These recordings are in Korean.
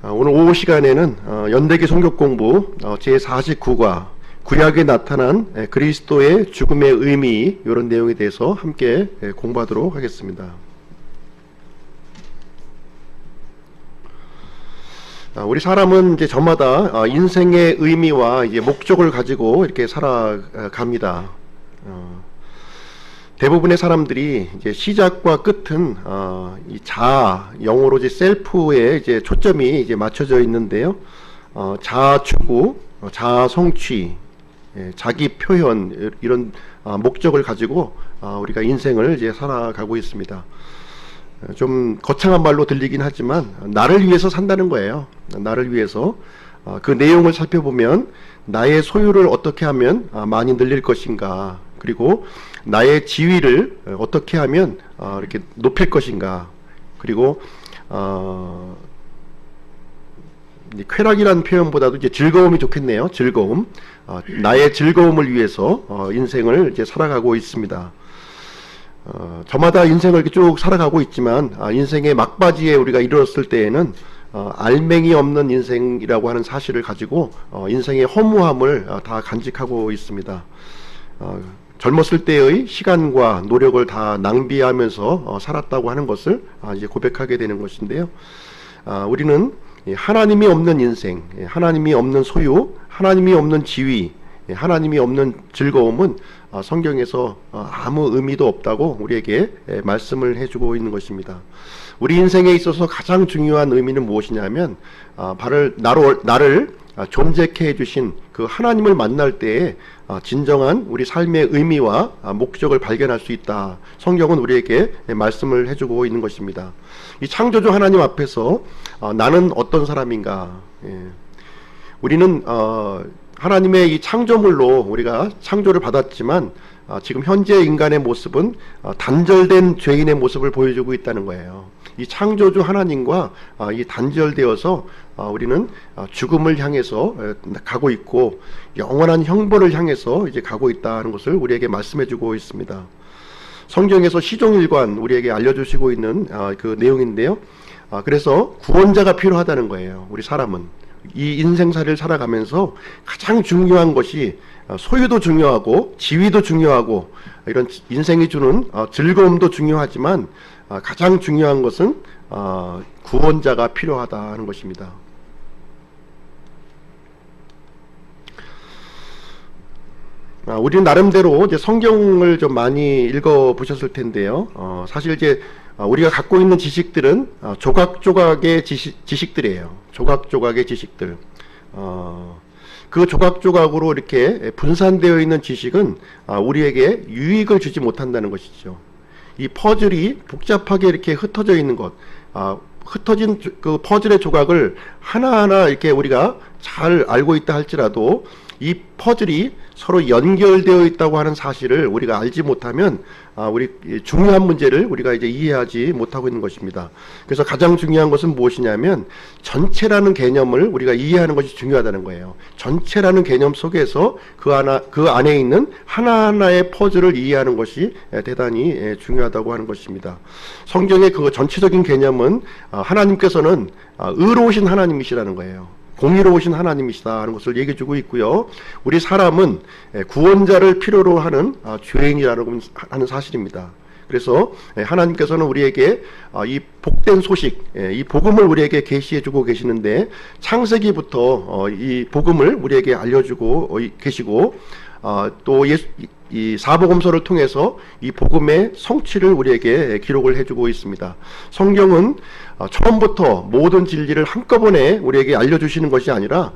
오늘 오후 시간에는 연대기 성경 공부 제49과 구약에 나타난 그리스도의 죽음의 의미 이런 내용에 대해서 함께 공부하도록 하겠습니다. 우리 사람은 이제 저마다 인생의 의미와 이제 목적을 가지고 이렇게 살아갑니다. 대부분의 사람들이 이제 시작과 끝은 이 자아, 영어로 이제 셀프에 이제 초점이 이제 맞춰져 있는데요. 자아 추구, 자아 성취, 자기 표현 이런 목적을 가지고 우리가 인생을 이제 살아가고 있습니다. 좀 거창한 말로 들리긴 하지만 나를 위해서 산다는 거예요. 나를 위해서. 그 내용을 살펴보면 나의 소유를 어떻게 하면 많이 늘릴 것인가, 그리고 나의 지위를 어떻게 하면 이렇게 높일 것인가, 그리고 쾌락이라는 표현보다도 이제 즐거움이 좋겠네요. 즐거움. 나의 즐거움을 위해서 인생을 이제 살아가고 있습니다. 저마다 인생을 이렇게 쭉 살아가고 있지만 인생의 막바지에 우리가 이르렀을 때에는 알맹이 없는 인생이라고 하는 사실을 가지고 인생의 허무함을 다 간직하고 있습니다. 젊었을 때의 시간과 노력을 다 낭비하면서 살았다고 하는 것을 이제 고백하게 되는 것인데요. 우리는 하나님이 없는 인생, 하나님이 없는 소유, 하나님이 없는 지위, 하나님이 없는 즐거움은 성경에서 아무 의미도 없다고 우리에게 말씀을 해주고 있는 것입니다. 우리 인생에 있어서 가장 중요한 의미는 무엇이냐면 바로 나를 존재케 해주신 그 하나님을 만날 때에 진정한 우리 삶의 의미와 목적을 발견할 수 있다. 성경은 우리에게 말씀을 해주고 있는 것입니다. 이 창조주 하나님 앞에서 나는 어떤 사람인가? 우리는 하나님의 이 창조물로 우리가 창조를 받았지만 지금 현재 인간의 모습은 단절된 죄인의 모습을 보여주고 있다는 거예요. 이 창조주 하나님과 이 단절되어서 우리는 죽음을 향해서 가고 있고 영원한 형벌을 향해서 이제 가고 있다는 것을 우리에게 말씀해주고 있습니다. 성경에서 시종일관 우리에게 알려주시고 있는 그 내용인데요. 그래서 구원자가 필요하다는 거예요. 우리 사람은 이 인생살이를 살아가면서 가장 중요한 것이 소유도 중요하고 지위도 중요하고 이런 인생이 주는 즐거움도 중요하지만 가장 중요한 것은 구원자가 필요하다는 것입니다. 우리는 나름대로 이제 성경을 좀 많이 읽어 보셨을 텐데요. 사실 이제 우리가 갖고 있는 지식들은 조각조각의 지식들이에요. 조각조각의 지식들. 그 조각조각으로 이렇게 분산되어 있는 지식은 우리에게 유익을 주지 못한다는 것이죠. 이 퍼즐이 복잡하게 이렇게 흩어져 있는 것, 흩어진 그 퍼즐의 조각을 하나하나 이렇게 우리가 잘 알고 있다 할지라도 이 퍼즐이 서로 연결되어 있다고 하는 사실을 우리가 알지 못하면 우리 중요한 문제를 우리가 이제 이해하지 못하고 있는 것입니다. 그래서 가장 중요한 것은 무엇이냐면 전체라는 개념을 우리가 이해하는 것이 중요하다는 거예요. 전체라는 개념 속에서 그 안에 있는 하나하나의 퍼즐을 이해하는 것이 대단히 중요하다고 하는 것입니다. 성경의 그 전체적인 개념은 하나님께서는 의로우신 하나님이시라는 거예요. 공의로우신 하나님이시다 하는 것을 얘기해주고 있고요. 우리 사람은 구원자를 필요로 하는 죄인이라는 하는 사실입니다. 그래서 하나님께서는 우리에게 이 복된 소식, 이 복음을 우리에게 계시해주고 계시는데 창세기부터 이 복음을 우리에게 알려주고 계시고 또 이 사복음서를 통해서 이 복음의 성취를 우리에게 기록을 해주고 있습니다. 성경은 처음부터 모든 진리를 한꺼번에 우리에게 알려주시는 것이 아니라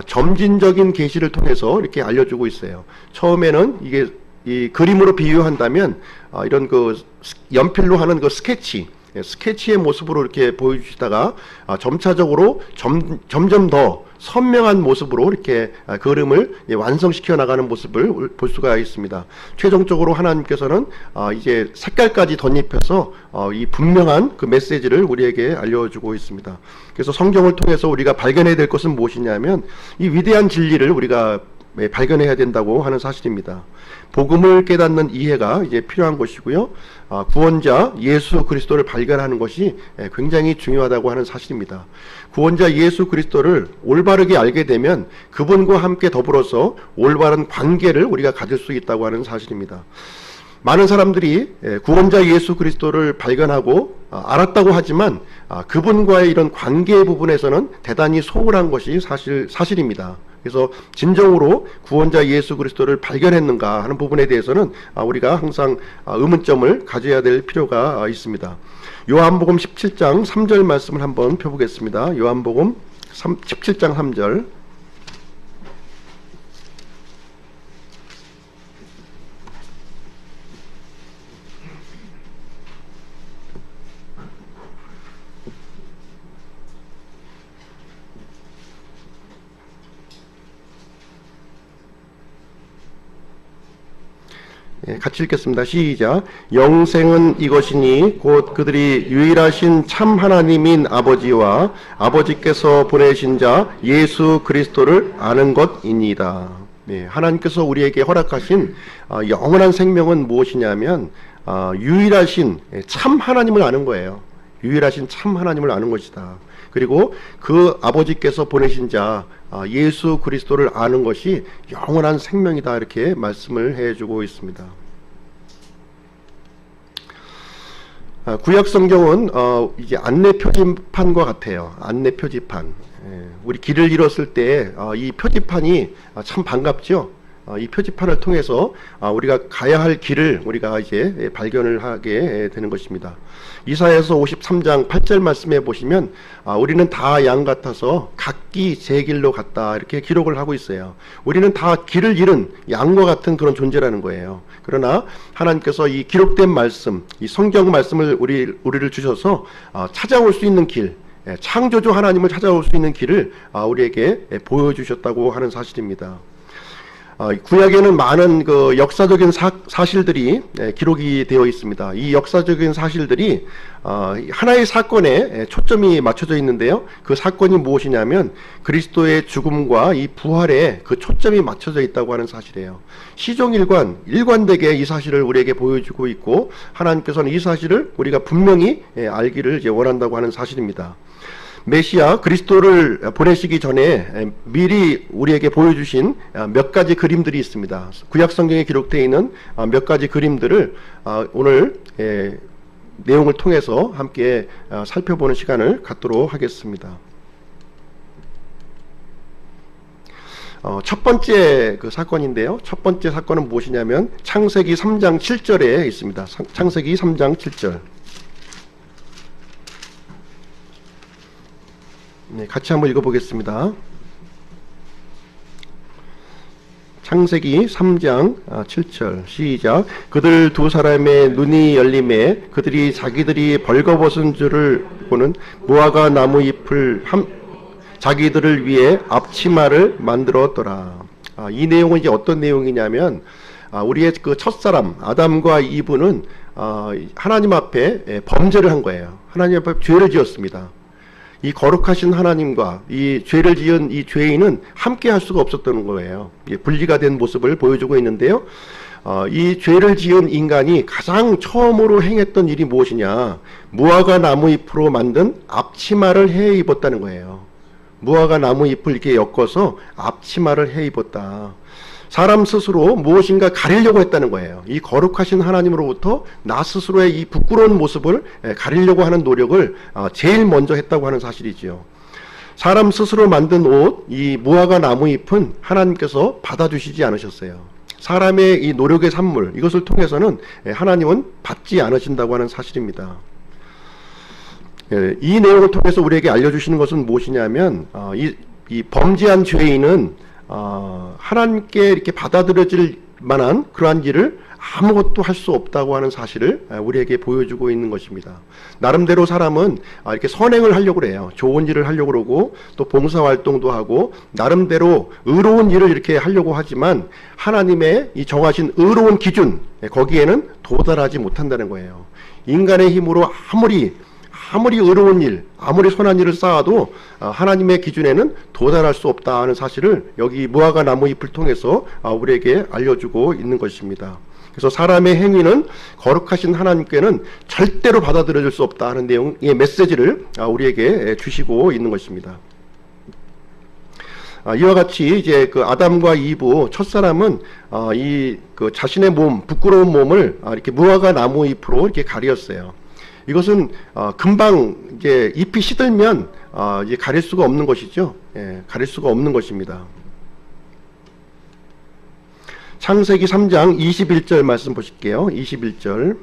점진적인 계시를 통해서 이렇게 알려주고 있어요. 처음에는 이게 이 그림으로 비유한다면 이런 그 연필로 하는 그 스케치의 모습으로 이렇게 보여주시다가 점차적으로 점점 더 선명한 모습으로 이렇게 그림을 완성시켜 나가는 모습을 볼 수가 있습니다. 최종적으로 하나님께서는 이제 색깔까지 덧입혀서 이 분명한 그 메시지를 우리에게 알려주고 있습니다. 그래서 성경을 통해서 우리가 발견해야 될 것은 무엇이냐면 이 위대한 진리를 우리가 발견해야 된다고 하는 사실입니다. 복음을 깨닫는 이해가 이제 필요한 것이고요. 구원자 예수 그리스도를 발견하는 것이 굉장히 중요하다고 하는 사실입니다. 구원자 예수 그리스도를 올바르게 알게 되면 그분과 함께 더불어서 올바른 관계를 우리가 가질 수 있다고 하는 사실입니다. 많은 사람들이 구원자 예수 그리스도를 발견하고 알았다고 하지만 그분과의 이런 관계 부분에서는 대단히 소홀한 것이 사실입니다. 그래서 진정으로 구원자 예수 그리스도를 발견했는가 하는 부분에 대해서는 우리가 항상 의문점을 가져야 될 필요가 있습니다. 요한복음 17장 3절 말씀을 한번 펴보겠습니다. 요한복음 17장 3절. 같이 읽겠습니다. 시작. 영생은 이것이니 곧 그들이 유일하신 참 하나님인 아버지와 아버지께서 보내신 자 예수 그리스도를 아는 것이니이다. 하나님께서 우리에게 허락하신 영원한 생명은 무엇이냐면 유일하신 참 하나님을 아는 거예요. 유일하신 참 하나님을 아는 것이다. 그리고 그 아버지께서 보내신 자 예수 그리스도를 아는 것이 영원한 생명이다. 이렇게 말씀을 해주고 있습니다. 구약 성경은 이제 안내 표지판과 같아요. 안내 표지판. 우리 길을 잃었을 때 이 표지판이 참 반갑죠. 이 표지판을 통해서 우리가 가야 할 길을 우리가 이제 발견을 하게 되는 것입니다. 이사야서 53장 8절 말씀에 보시면 우리는 다 양 같아서 각기 제 길로 갔다 이렇게 기록을 하고 있어요. 우리는 다 길을 잃은 양과 같은 그런 존재라는 거예요. 그러나 하나님께서 이 기록된 말씀, 이 성경 말씀을 우리를 주셔서 찾아올 수 있는 길, 창조주 하나님을 찾아올 수 있는 길을 우리에게 보여주셨다고 하는 사실입니다. 구약에는 많은 그 역사적인 사실들이 기록이 되어 있습니다. 이 역사적인 사실들이 하나의 사건에 초점이 맞춰져 있는데요. 그 사건이 무엇이냐면 그리스도의 죽음과 이 부활에 그 초점이 맞춰져 있다고 하는 사실이에요. 시종일관, 일관되게 이 사실을 우리에게 보여주고 있고 하나님께서는 이 사실을 우리가 분명히 알기를 이제 원한다고 하는 사실입니다. 메시아 그리스도를 보내시기 전에 미리 우리에게 보여주신 몇 가지 그림들이 있습니다. 구약 성경에 기록되어 있는 몇 가지 그림들을 오늘 내용을 통해서 함께 살펴보는 시간을 갖도록 하겠습니다. 첫 번째 그 사건인데요. 첫 번째 사건은 무엇이냐면 창세기 3장 7절에 있습니다. 창세기 3장 7절. 같이 한번 읽어보겠습니다. 창세기 3장 7절 시작. 그들 두 사람의 눈이 열림에 그들이 자기들이 벌거벗은 줄을 보는 무화과 나무 잎을 자기들을 위해 앞치마를 만들었더라. 이 내용은 이제 어떤 내용이냐면 우리의 그 첫사람 아담과 이브는 하나님 앞에 범죄를 한 거예요. 하나님 앞에 죄를 지었습니다. 이 거룩하신 하나님과 이 죄를 지은 이 죄인은 함께 할 수가 없었던 거예요. 분리가 된 모습을 보여주고 있는데요. 이 죄를 지은 인간이 가장 처음으로 행했던 일이 무엇이냐? 무화과 나무 잎으로 만든 앞치마를 해 입었다는 거예요. 무화과 나무 잎을 이렇게 엮어서 앞치마를 해 입었다. 사람 스스로 무엇인가 가리려고 했다는 거예요. 이 거룩하신 하나님으로부터 나 스스로의 이 부끄러운 모습을 가리려고 하는 노력을 제일 먼저 했다고 하는 사실이지요. 사람 스스로 만든 옷, 이 무화과 나무 잎은 하나님께서 받아주시지 않으셨어요. 사람의 이 노력의 산물, 이것을 통해서는 하나님은 받지 않으신다고 하는 사실입니다. 이 내용을 통해서 우리에게 알려주시는 것은 무엇이냐면 이 범죄한 죄인은 하나님께 이렇게 받아들여질 만한 그러한 일을 아무것도 할 수 없다고 하는 사실을 우리에게 보여주고 있는 것입니다. 나름대로 사람은 이렇게 선행을 하려고 그래요. 좋은 일을 하려고 그러고 또 봉사활동도 하고 나름대로 의로운 일을 이렇게 하려고 하지만 하나님의 이 정하신 의로운 기준 거기에는 도달하지 못한다는 거예요. 인간의 힘으로 아무리 의로운 일, 아무리 선한 일을 쌓아도 하나님의 기준에는 도달할 수 없다는 사실을 여기 무화과 나무 잎을 통해서 우리에게 알려주고 있는 것입니다. 그래서 사람의 행위는 거룩하신 하나님께는 절대로 받아들여질 수 없다는 내용의 메시지를 우리에게 주시고 있는 것입니다. 이와 같이 이제 그 아담과 이브 첫사람은 그 자신의 몸, 부끄러운 몸을 이렇게 무화과 나무 잎으로 이렇게 가렸어요. 이것은 금방 이제 잎이 시들면 이제 가릴 수가 없는 것이죠. 예, 가릴 수가 없는 것입니다. 창세기 3장 21절 말씀 보실게요. 21절.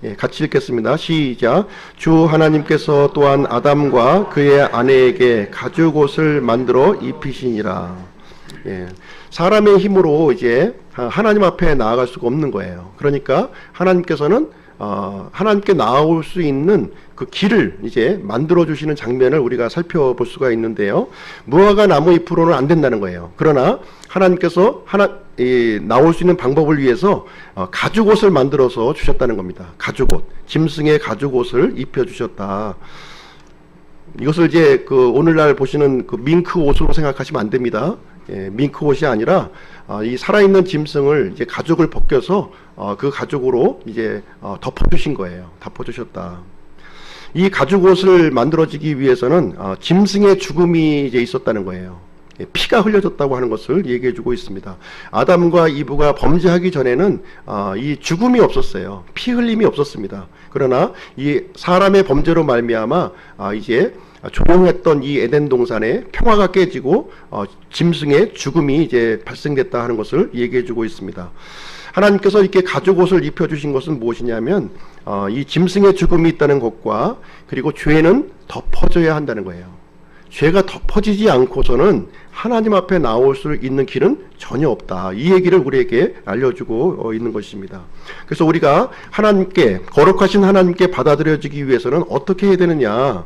예, 같이 읽겠습니다. 시작. 주 하나님께서 또한 아담과 그의 아내에게 가죽옷을 만들어 입히시니라. 예, 사람의 힘으로 이제 하나님 앞에 나아갈 수가 없는 거예요. 그러니까 하나님께서는 하나님께 나올 수 있는 그 길을 이제 만들어 주시는 장면을 우리가 살펴볼 수가 있는데요. 무화과 나무 잎으로는 안 된다는 거예요. 그러나 하나님께서 나올 수 있는 방법을 위해서 가죽옷을 만들어서 주셨다는 겁니다. 가죽옷, 짐승의 가죽옷을 입혀 주셨다. 이것을 이제 그 오늘날 보시는 그 밍크 옷으로 생각하시면 안 됩니다. 예, 밍크 옷이 아니라 이 살아있는 짐승을 이제 가죽을 벗겨서 그 가죽으로 이제 덮어주신 거예요. 덮어주셨다. 이 가죽옷을 만들어지기 위해서는 짐승의 죽음이 이제 있었다는 거예요. 피가 흘려졌다고 하는 것을 얘기해주고 있습니다. 아담과 이브가 범죄하기 전에는 이 죽음이 없었어요. 피 흘림이 없었습니다. 그러나 이 사람의 범죄로 말미암아 이제 조용했던 이 에덴 동산에 평화가 깨지고 짐승의 죽음이 이제 발생됐다 하는 것을 얘기해주고 있습니다. 하나님께서 이렇게 가죽옷을 입혀주신 것은 무엇이냐면 이 짐승의 죽음이 있다는 것과 그리고 죄는 덮어져야 한다는 거예요. 죄가 덮어지지 않고서는 하나님 앞에 나올 수 있는 길은 전혀 없다. 이 얘기를 우리에게 알려주고 있는 것입니다. 그래서 우리가 하나님께, 거룩하신 하나님께 받아들여지기 위해서는 어떻게 해야 되느냐.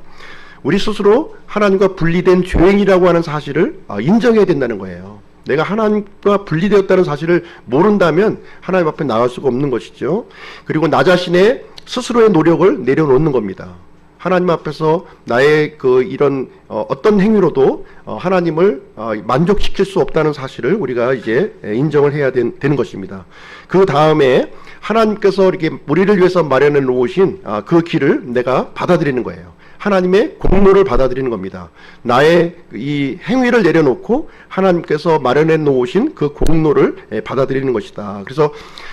우리 스스로 하나님과 분리된 죄인이라고 하는 사실을 인정해야 된다는 거예요. 내가 하나님과 분리되었다는 사실을 모른다면 하나님 앞에 나갈 수가 없는 것이죠. 그리고 나 자신의 스스로의 노력을 내려놓는 겁니다. 하나님 앞에서 나의 그 이런 어떤 행위로도 하나님을 만족시킬 수 없다는 사실을 우리가 이제 인정을 해야 되는 것입니다. 그 다음에 하나님께서 이렇게 우리를 위해서 마련해 놓으신 그 길을 내가 받아들이는 거예요. 하나님의 공로를 받아들이는 겁니다. 나의 이 행위를 내려놓고 하나님께서 마련해 놓으신 그 공로를 받아들이는 것이다. 그래서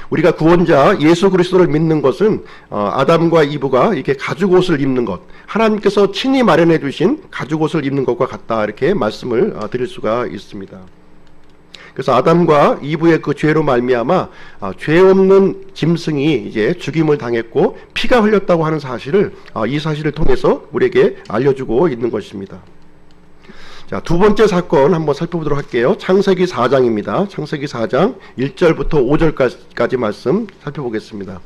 우리가 구원자 예수 그리스도를 믿는 것은 아담과 이브가 이렇게 가죽옷을 입는 것, 하나님께서 친히 마련해 주신 가죽옷을 입는 것과 같다, 이렇게 말씀을 드릴 수가 있습니다. 그래서 아담과 이브의 그 죄로 말미암아 죄 없는 짐승이 이제 죽임을 당했고 피가 흘렸다고 하는 사실을 이 사실을 통해서 우리에게 알려주고 있는 것입니다. 자, 두 번째 사건 한번 살펴보도록 할게요. 창세기 4장입니다. 창세기 4장 1절부터 5절까지 말씀 살펴보겠습니다.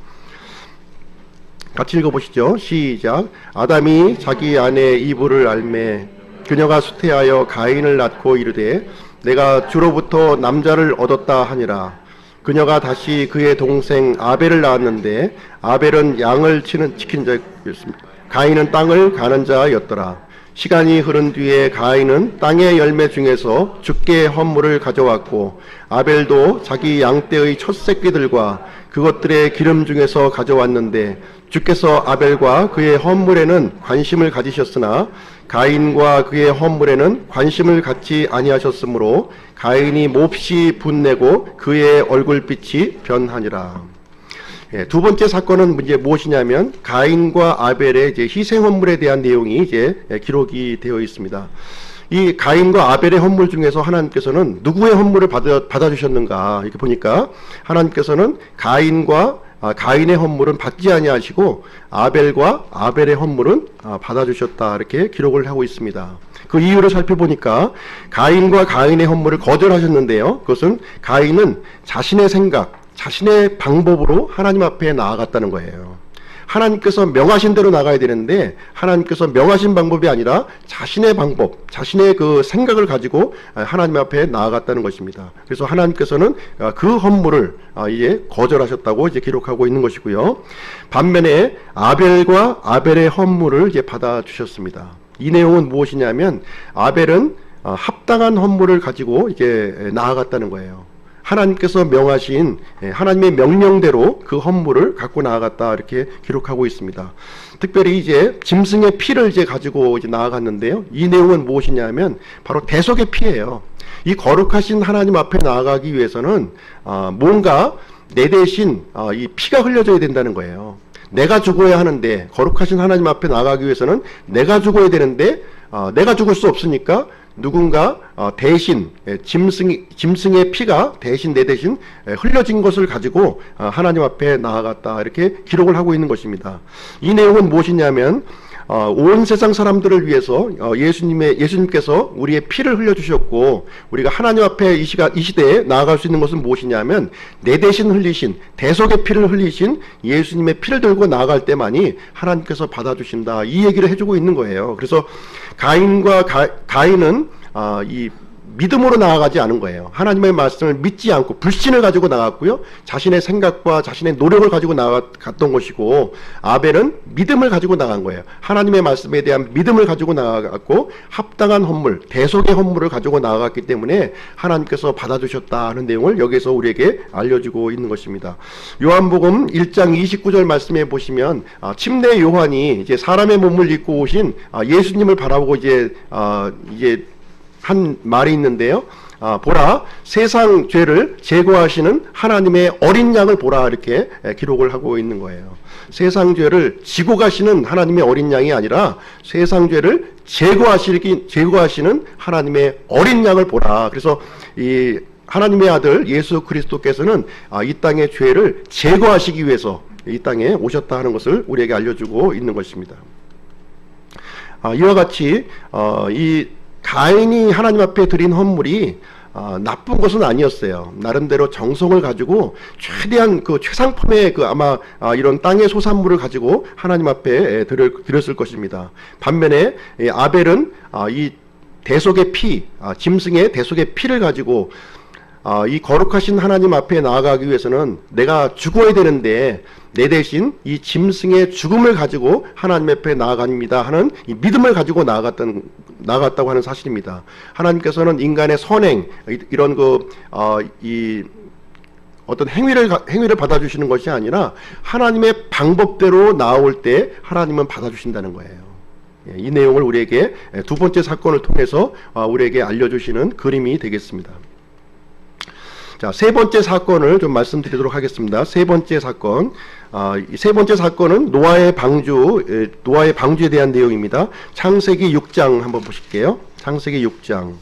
같이 읽어보시죠. 시작. 아담이 자기 아내 이브를 알매 그녀가 수태하여 가인을 낳고 이르되 내가 주로부터 남자를 얻었다 하니라. 그녀가 다시 그의 동생 아벨을 낳았는데 아벨은 양을 지킨 자였습니다. 가인은 땅을 가는 자였더라. 시간이 흐른 뒤에 가인은 땅의 열매 중에서 주께 헌물을 가져왔고 아벨도 자기 양떼의 첫 새끼들과 그것들의 기름 중에서 가져왔는데 주께서 아벨과 그의 헌물에는 관심을 가지셨으나 가인과 그의 헌물에는 관심을 갖지 아니하셨으므로 가인이 몹시 분내고 그의 얼굴빛이 변하니라. 예, 두 번째 사건은 이제 무엇이냐면 가인과 아벨의 이제 희생 헌물에 대한 내용이 이제 기록이 되어 있습니다. 이 가인과 아벨의 헌물 중에서 하나님께서는 누구의 헌물을 받아주셨는가 이렇게 보니까 하나님께서는 가인의 헌물은 받지 아니하시고 아벨과 아벨의 헌물은 받아주셨다 이렇게 기록을 하고 있습니다. 그 이유를 살펴보니까 가인과 가인의 헌물을 거절하셨는데요. 그것은 가인은 자신의 생각, 자신의 방법으로 하나님 앞에 나아갔다는 거예요. 하나님께서 명하신 대로 나가야 되는데 하나님께서 명하신 방법이 아니라 자신의 방법, 자신의 그 생각을 가지고 하나님 앞에 나아갔다는 것입니다. 그래서 하나님께서는 그 헌물을 이제 거절하셨다고 이제 기록하고 있는 것이고요. 반면에 아벨과 아벨의 헌물을 이제 받아 주셨습니다. 이 내용은 무엇이냐면 아벨은 합당한 헌물을 가지고 이제 나아갔다는 거예요. 하나님께서 명하신 하나님의 명령대로 그 헌물을 갖고 나아갔다 이렇게 기록하고 있습니다. 특별히 이제 짐승의 피를 이제 가지고 이제 나아갔는데요. 이 내용은 무엇이냐면 바로 대속의 피예요. 이 거룩하신 하나님 앞에 나아가기 위해서는 뭔가 내 대신 이 피가 흘려져야 된다는 거예요. 내가 죽어야 하는데 거룩하신 하나님 앞에 나아가기 위해서는 내가 죽어야 되는데 내가 죽을 수 없으니까 누군가 대신 짐승의 피가 대신 내 대신 흘려진 것을 가지고 하나님 앞에 나아갔다 이렇게 기록을 하고 있는 것입니다. 이 내용은 무엇이냐면 온 세상 사람들을 위해서 예수님께서 우리의 피를 흘려주셨고 우리가 하나님 앞에 이 시대에 나아갈 수 있는 것은 무엇이냐면 내 대신 흘리신 대속의 피를 흘리신 예수님의 피를 들고 나아갈 때만이 하나님께서 받아주신다 이 얘기를 해주고 있는 거예요. 그래서 가인은 이 믿음으로 나아가지 않은 거예요. 하나님의 말씀을 믿지 않고 불신을 가지고 나갔고요. 자신의 생각과 자신의 노력을 가지고 나갔던 것이고 아벨은 믿음을 가지고 나간 거예요. 하나님의 말씀에 대한 믿음을 가지고 나아갔고 합당한 헌물, 대속의 헌물을 가지고 나아갔기 때문에 하나님께서 받아주셨다는 내용을 여기서 우리에게 알려주고 있는 것입니다. 요한복음 1장 29절 말씀에 보시면 침례 요한이 이제 사람의 몸을 입고 오신 예수님을 바라보고 이제 한 말이 있는데요. 보라 세상 죄를 제거하시는 하나님의 어린 양을 보라 이렇게 기록을 하고 있는 거예요. 세상 죄를 지고 가시는 하나님의 어린 양이 아니라 세상 죄를 제거하시는 하나님의 어린 양을 보라. 그래서 이 하나님의 아들 예수 그리스도께서는 이 땅의 죄를 제거하시기 위해서 이 땅에 오셨다 하는 것을 우리에게 알려주고 있는 것입니다. 이와 같이 이 가인이 하나님 앞에 드린 헌물이 나쁜 것은 아니었어요. 나름대로 정성을 가지고 최대한 그 최상품의 아마 이런 땅의 소산물을 가지고 하나님 앞에 드렸을 것입니다. 반면에 아벨은 이 대속의 피, 짐승의 대속의 피를 가지고 이 거룩하신 하나님 앞에 나아가기 위해서는 내가 죽어야 되는데 내 대신 이 짐승의 죽음을 가지고 하나님 앞에 나아갑니다 하는 이 믿음을 가지고 나아갔다고 하는 사실입니다. 하나님께서는 인간의 선행 이런 이 어떤 행위를 받아주시는 것이 아니라 하나님의 방법대로 나올 때 하나님은 받아주신다는 거예요. 이 내용을 우리에게 두 번째 사건을 통해서 우리에게 알려주시는 그림이 되겠습니다. 자, 세 번째 사건을 좀 말씀드리도록 하겠습니다. 세 번째 사건. 이 세 번째 사건은 노아의 방주에 대한 내용입니다. 창세기 6장 한번 보실게요. 창세기 6장.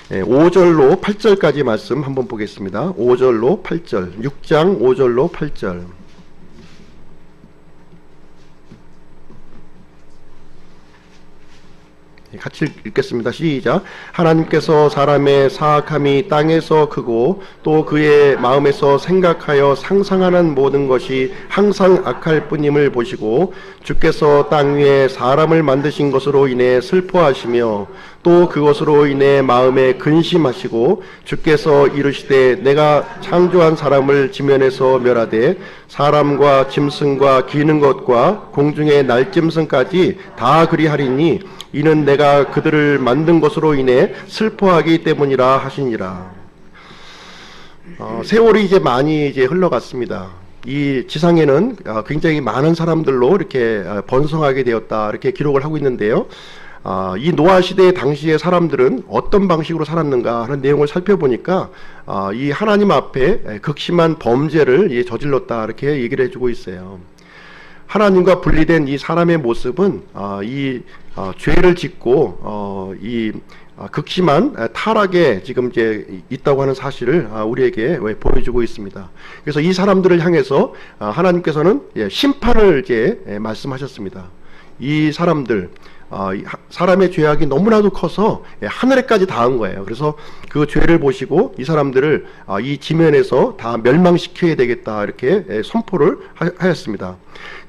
5절로 8절까지 말씀 한번 보겠습니다. 5절로 8절. 6장 5절로 8절. 같이 읽겠습니다. 시작. 하나님께서 사람의 사악함이 땅에서 크고 또 그의 마음에서 생각하여 상상하는 모든 것이 항상 악할 뿐임을 보시고 주께서 땅 위에 사람을 만드신 것으로 인해 슬퍼하시며 또 그것으로 인해 마음에 근심하시고 주께서 이르시되 내가 창조한 사람을 지면에서 멸하되 사람과 짐승과 기는 것과 공중의 날짐승까지 다 그리하리니 이는 내가 그들을 만든 것으로 인해 슬퍼하기 때문이라 하시니라. 세월이 이제 많이 흘러갔습니다. 이 지상에는 굉장히 많은 사람들로 이렇게 번성하게 되었다 이렇게 기록을 하고 있는데요. 이 노아 시대 당시의 사람들은 어떤 방식으로 살았는가 하는 내용을 살펴보니까 이 하나님 앞에 극심한 범죄를 저질렀다 이렇게 얘기를 해주고 있어요. 하나님과 분리된 이 사람의 모습은 이 죄를 짓고 이 극심한 타락에 지금 이제 있다고 하는 사실을 우리에게 보여주고 있습니다. 그래서 이 사람들을 향해서 하나님께서는 심판을 이제 말씀하셨습니다. 이 사람들 사람의 죄악이 너무나도 커서 하늘에까지 닿은 거예요. 그래서 그 죄를 보시고 이 사람들을 이 지면에서 다 멸망시켜야 되겠다 이렇게 선포를 하였습니다.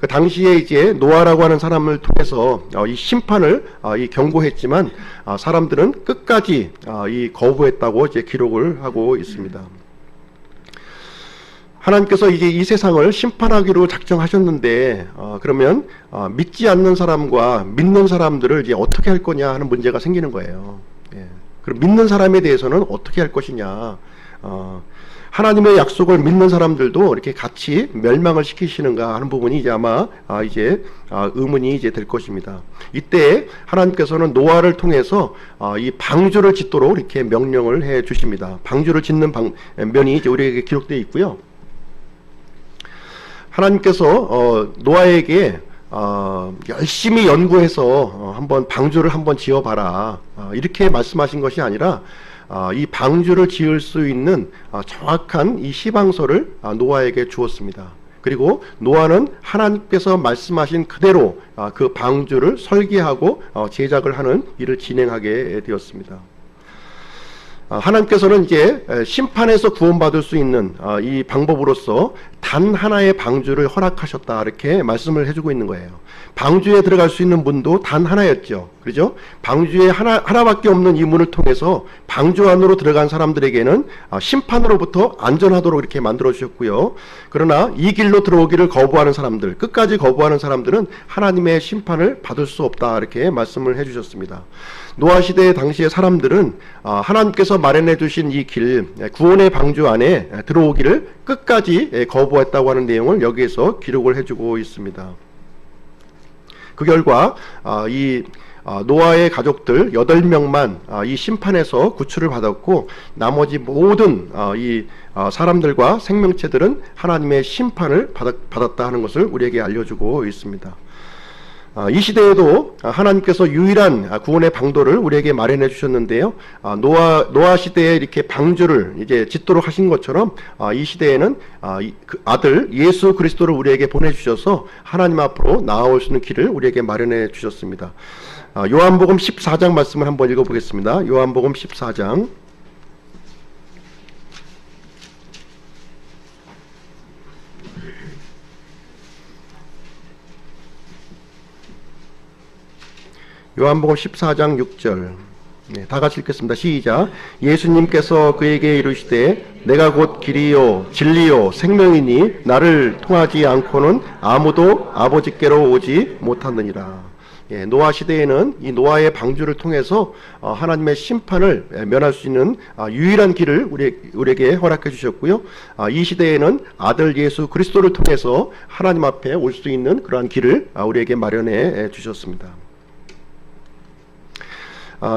그 당시에 이제 노아라고 하는 사람을 통해서 이 심판을 경고했지만 사람들은 끝까지 이 거부했다고 이제 기록을 하고 있습니다. 하나님께서 이제 이 세상을 심판하기로 작정하셨는데 그러면 믿지 않는 사람과 믿는 사람들을 이제 어떻게 할 거냐 하는 문제가 생기는 거예요. 예. 그럼 믿는 사람에 대해서는 어떻게 할 것이냐? 하나님의 약속을 믿는 사람들도 이렇게 같이 멸망을 시키시는가 하는 부분이 이제 아마 의문이 이제 될 것입니다. 이때 하나님께서는 노아를 통해서 이 방주를 짓도록 이렇게 명령을 해 주십니다. 방주를 짓는 면이 이제 우리에게 기록되어 있고요. 하나님께서 노아에게 열심히 연구해서 한번 방주를 한번 지어봐라 이렇게 말씀하신 것이 아니라 이 방주를 지을 수 있는 정확한 이 시방서를 노아에게 주었습니다. 그리고 노아는 하나님께서 말씀하신 그대로 그 방주를 설계하고 제작을 하는 일을 진행하게 되었습니다. 하나님께서는 이제 심판에서 구원받을 수 있는 이 방법으로서 단 하나의 방주를 허락하셨다 이렇게 말씀을 해주고 있는 거예요. 방주에 들어갈 수 있는 문도 단 하나였죠. 그렇죠? 방주에 하나밖에 없는 이 문을 통해서 방주 안으로 들어간 사람들에게는 심판으로부터 안전하도록 이렇게 만들어 주셨고요. 그러나 이 길로 들어오기를 거부하는 사람들, 끝까지 거부하는 사람들은 하나님의 심판을 받을 수 없다 이렇게 말씀을 해주셨습니다. 노아 시대 당시의 사람들은 하나님께서 마련해 주신 이 길, 구원의 방주 안에 들어오기를 끝까지 거부했다고 하는 내용을 여기에서 기록을 해주고 있습니다. 그 결과 이 노아의 가족들 8명만 이 심판에서 구출을 받았고 나머지 모든 이 사람들과 생명체들은 하나님의 심판을 받았다 하는 것을 우리에게 알려주고 있습니다. 이 시대에도 하나님께서 유일한 구원의 방도를 우리에게 마련해 주셨는데요. 노아 시대에 이렇게 방주를 이제 짓도록 하신 것처럼 이 시대에는 그 아들 예수 그리스도를 우리에게 보내주셔서 하나님 앞으로 나아올 수 있는 길을 우리에게 마련해 주셨습니다. 요한복음 14장 말씀을 한번 읽어보겠습니다. 요한복음 14장 요한복음 14장 6절 다 같이 읽겠습니다. 시작. 예수님께서 그에게 이르시되 내가 곧 길이요 진리요 생명이니 나를 통하지 않고는 아무도 아버지께로 오지 못하느니라. 노아 시대에는 이 노아의 방주를 통해서 하나님의 심판을 면할 수 있는 유일한 길을 우리에게 허락해 주셨고요. 이 시대에는 아들 예수 그리스도를 통해서 하나님 앞에 올 수 있는 그러한 길을 우리에게 마련해 주셨습니다.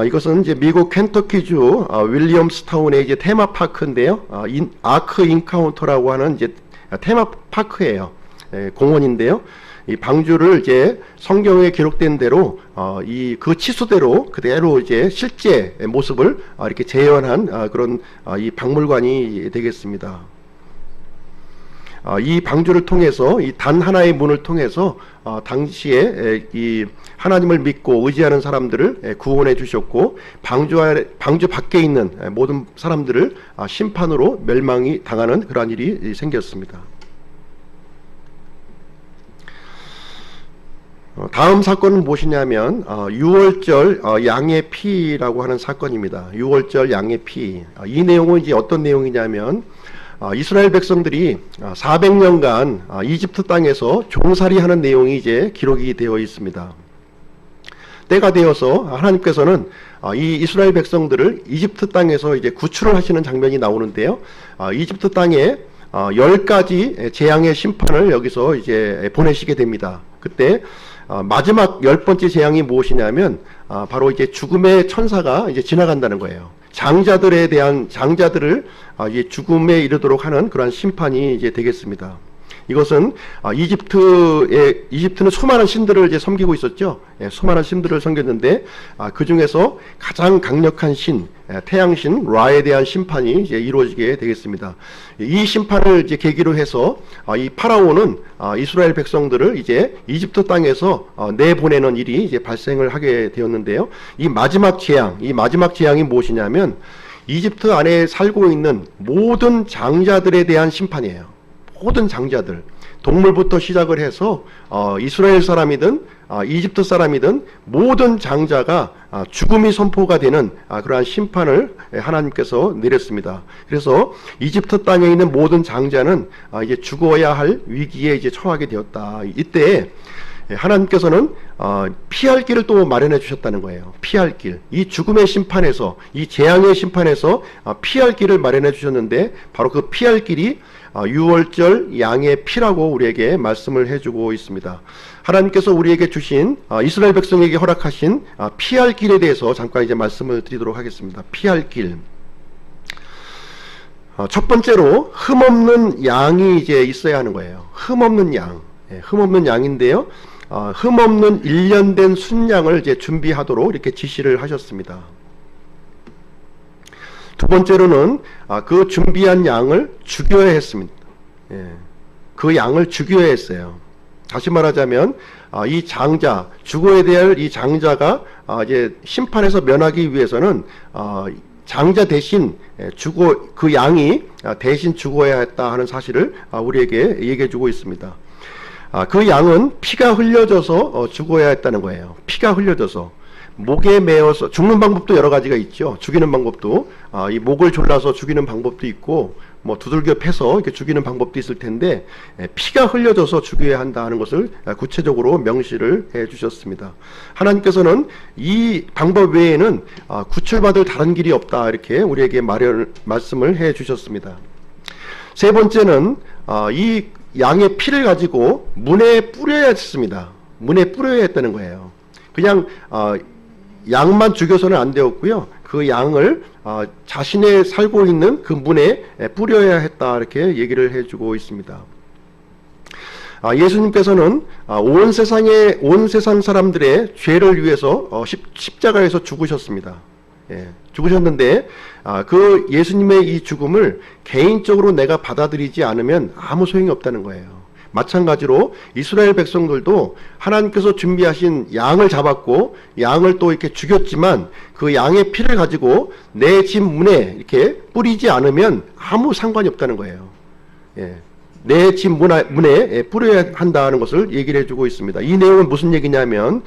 이것은 이제 미국 켄터키주 윌리엄스타운의 이제 테마파크인데요. 아크 인카운터라고 하는 이제 테마파크예요. 공원인데요. 이 방주를 이제 성경에 기록된 대로 그 치수대로 그대로 이제 실제 모습을 이렇게 재현한 그런 이 박물관이 되겠습니다. 이 방주를 통해서 이 단 하나의 문을 통해서 당시에 이 하나님을 믿고 의지하는 사람들을 구원해 주셨고 방주 밖에 있는 모든 사람들을 심판으로 멸망이 당하는 그러한 일이 생겼습니다. 다음 사건은 무엇이냐면 유월절 양의 피라고 하는 사건입니다. 유월절 양의 피. 이 내용은 이제 어떤 내용이냐면 이스라엘 백성들이 400년간 이집트 땅에서 종살이하는 내용이 이제 기록이 되어 있습니다. 때가 되어서 하나님께서는 이 이스라엘 백성들을 이집트 땅에서 이제 구출을 하시는 장면이 나오는데요. 이집트 땅에 10가지 재앙의 심판을 여기서 이제 보내시게 됩니다. 그때 마지막 10번째 재앙이 무엇이냐면 바로 이제 죽음의 천사가 이제 지나간다는 거예요. 장자들을 이제 죽음에 이르도록 하는 그러한 심판이 이제 되겠습니다. 이것은 이집트는 수많은 신들을 이제 섬기고 있었죠. 수많은 신들을 섬겼는데 그 중에서 가장 강력한 신, 태양신 라에 대한 심판이 이제 이루어지게 되겠습니다. 이 심판을 이제 계기로 해서 이 파라오는 이스라엘 백성들을 이제 이집트 땅에서 내보내는 일이 이제 발생을 하게 되었는데요. 이 마지막 재앙이 무엇이냐면 이집트 안에 살고 있는 모든 장자들에 대한 심판이에요. 모든 장자들, 동물부터 시작을 해서 이스라엘 사람이든 이집트 사람이든 모든 장자가 죽음이 선포가 되는 그러한 심판을 하나님께서 내렸습니다. 그래서 이집트 땅에 있는 모든 장자는 이제 죽어야 할 위기에 이제 처하게 되었다. 이때 하나님께서는 피할 길을 또 마련해 주셨다는 거예요. 피할 길. 이 죽음의 심판에서, 이 재앙의 심판에서 피할 길을 마련해 주셨는데 바로 그 피할 길이 유월절 양의 피라고 우리에게 말씀을 해주고 있습니다. 하나님께서 우리에게 주신 이스라엘 백성에게 허락하신 피할 길에 대해서 잠깐 이제 말씀을 드리도록 하겠습니다. 피할 길. 첫 번째로 흠없는 양이 이제 있어야 하는 거예요. 흠없는 양. 흠없는 양인데요. 흠없는 1년 된 순양을 이제 준비하도록 이렇게 지시를 하셨습니다. 두 번째로는 그 준비한 양을 죽여야 했습니다. 그 양을 죽여야 했어요. 다시 말하자면 이 장자, 죽어야 될 이 장자가 이제 심판에서 면하기 위해서는 장자 대신 그 양이 대신 죽어야 했다 하는 사실을 우리에게 얘기해 주고 있습니다. 그 양은 피가 흘려져서 죽어야 했다는 거예요. 피가 흘려져서 목에 매어서 죽는 방법도 여러 가지가 있죠. 죽이는 방법도 이 목을 졸라서 죽이는 방법도 있고 뭐 두들겨 패서 이렇게 죽이는 방법도 있을 텐데 피가 흘려져서 죽여야 한다는 것을 구체적으로 명시를 해 주셨습니다. 하나님께서는 이 방법 외에는 구출받을 다른 길이 없다 이렇게 우리에게 말씀을 해 주셨습니다. 세 번째는 이 양의 피를 가지고 문에 뿌려야 했습니다. 문에 뿌려야 했다는 거예요. 그냥 양만 죽여서는 안 되었고요. 그 양을 자신의 살고 있는 그 문에 뿌려야 했다 이렇게 얘기를 해주고 있습니다. 예수님께서는 온 세상 사람들의 죄를 위해서 십자가에서 죽으셨습니다. 죽으셨는데 그 예수님의 이 죽음을 개인적으로 내가 받아들이지 않으면 아무 소용이 없다는 거예요. 마찬가지로 이스라엘 백성들도 하나님께서 준비하신 양을 잡았고 양을 또 이렇게 죽였지만 그 양의 피를 가지고 내 집 문에 이렇게 뿌리지 않으면 아무 상관이 없다는 거예요. 내 집 문에 뿌려야 한다는 것을 얘기를 해주고 있습니다. 이 내용은 무슨 얘기냐면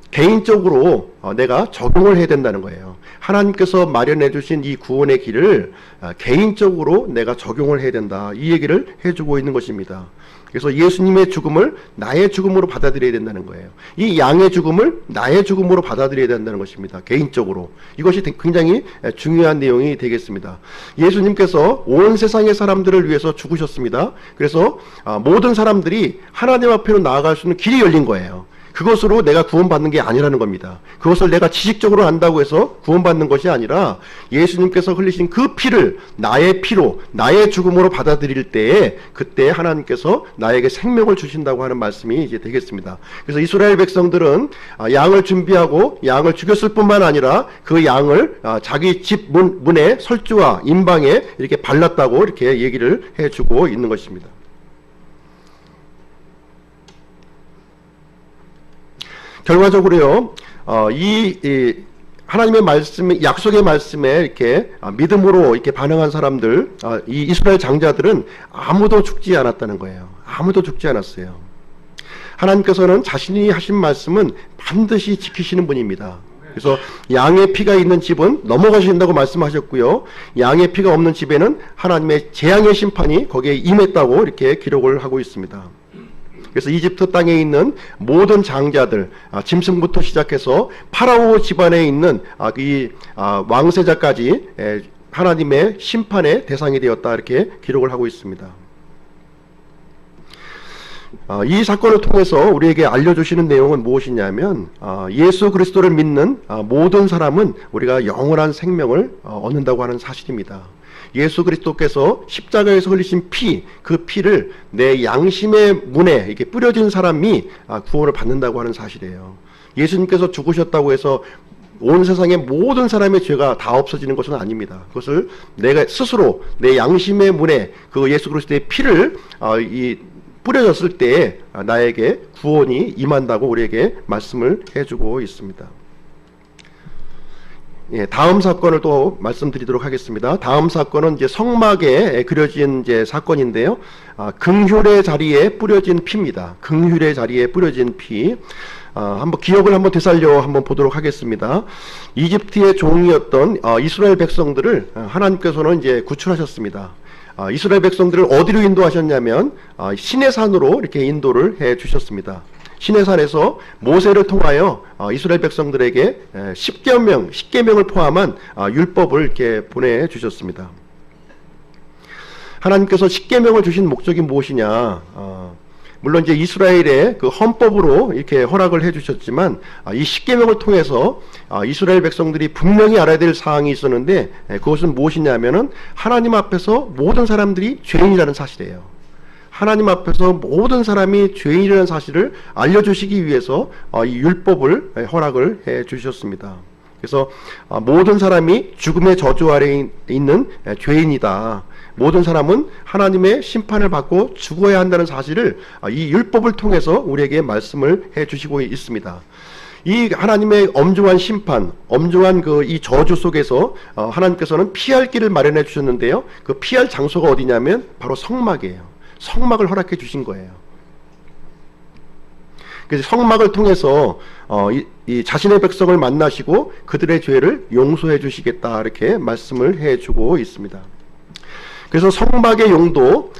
개인적으로 내가 적용을 해야 된다는 거예요. 하나님께서 마련해 주신 이 구원의 길을 개인적으로 내가 적용을 해야 된다. 이 얘기를 해주고 있는 것입니다. 그래서 예수님의 죽음을 나의 죽음으로 받아들여야 된다는 거예요. 이 양의 죽음을 나의 죽음으로 받아들여야 된다는 것입니다. 개인적으로. 이것이 굉장히 중요한 내용이 되겠습니다. 예수님께서 온 세상의 사람들을 위해서 죽으셨습니다. 그래서 모든 사람들이 하나님 앞으로 나아갈 수 있는 길이 열린 거예요. 그것으로 내가 구원받는 게 아니라는 겁니다. 그것을 내가 지식적으로 안다고 해서 구원받는 것이 아니라 예수님께서 흘리신 그 피를 나의 피로, 나의 죽음으로 받아들일 때에 그때 하나님께서 나에게 생명을 주신다고 하는 말씀이 이제 되겠습니다. 그래서 이스라엘 백성들은 양을 준비하고 양을 죽였을 뿐만 아니라 그 양을 자기 집 문에 설주와 임방에 이렇게 발랐다고 이렇게 얘기를 해주고 있는 것입니다. 결과적으로요, 이 하나님의 말씀에, 약속의 말씀에 이렇게 믿음으로 이렇게 반응한 사람들, 이 이스라엘 장자들은 아무도 죽지 않았다는 거예요. 아무도 죽지 않았어요. 하나님께서는 자신이 하신 말씀은 반드시 지키시는 분입니다. 그래서 양의 피가 있는 집은 넘어가신다고 말씀하셨고요. 양의 피가 없는 집에는 하나님의 재앙의 심판이 거기에 임했다고 이렇게 기록을 하고 있습니다. 그래서 이집트 땅에 있는 모든 장자들, 짐승부터 시작해서 파라오 집안에 있는 이 왕세자까지 하나님의 심판의 대상이 되었다 이렇게 기록을 하고 있습니다. 이 사건을 통해서 우리에게 알려주시는 내용은 무엇이냐면 예수 그리스도를 믿는 모든 사람은 우리가 영원한 생명을 얻는다고 하는 사실입니다. 예수 그리스도께서 십자가에서 흘리신 피, 그 피를 내 양심의 문에 이렇게 뿌려진 사람이 구원을 받는다고 하는 사실이에요. 예수님께서 죽으셨다고 해서 온 세상의 모든 사람의 죄가 다 없어지는 것은 아닙니다. 그것을 내가 스스로 내 양심의 문에 그 예수 그리스도의 피를 뿌려졌을 때 나에게 구원이 임한다고 우리에게 말씀을 해주고 있습니다. 예, 다음 사건을 또 말씀드리도록 하겠습니다. 다음 사건은 이제 성막에 그려진 이제 사건인데요. 긍휼의 자리에 뿌려진 피입니다. 긍휼의 자리에 뿌려진 피. 한번 기억을 한번 되살려 한번 보도록 하겠습니다. 이집트의 종이었던 이스라엘 백성들을 하나님께서는 이제 구출하셨습니다. 이스라엘 백성들을 어디로 인도하셨냐면 시내산으로 이렇게 인도를 해 주셨습니다. 시내산에서 모세를 통하여 이스라엘 백성들에게 10계명을 포함한 율법을 이렇게 보내주셨습니다. 하나님께서 10계명을 주신 목적이 무엇이냐? 물론 이제 이스라엘의 그 헌법으로 이렇게 허락을 해주셨지만 이 10계명을 통해서 이스라엘 백성들이 분명히 알아야 될 사항이 있었는데 그것은 무엇이냐면은 하나님 앞에서 모든 사람들이 죄인이라는 사실이에요. 하나님 앞에서 모든 사람이 죄인이라는 사실을 알려주시기 위해서 이 율법을 허락을 해 주셨습니다. 그래서 모든 사람이 죽음의 저주 아래에 있는 죄인이다. 모든 사람은 하나님의 심판을 받고 죽어야 한다는 사실을 이 율법을 통해서 우리에게 말씀을 해 주시고 있습니다. 이 하나님의 엄중한 심판, 엄중한 이 저주 속에서 하나님께서는 피할 길을 마련해 주셨는데요. 그 피할 장소가 어디냐면 바로 성막이에요. 성막을 허락해 주신 거예요. 그래서 성막을 통해서 이 자신의 백성을 만나시고 그들의 죄를 용서해 주시겠다 이렇게 말씀을 해주고 있습니다. 그래서 성막의 용도,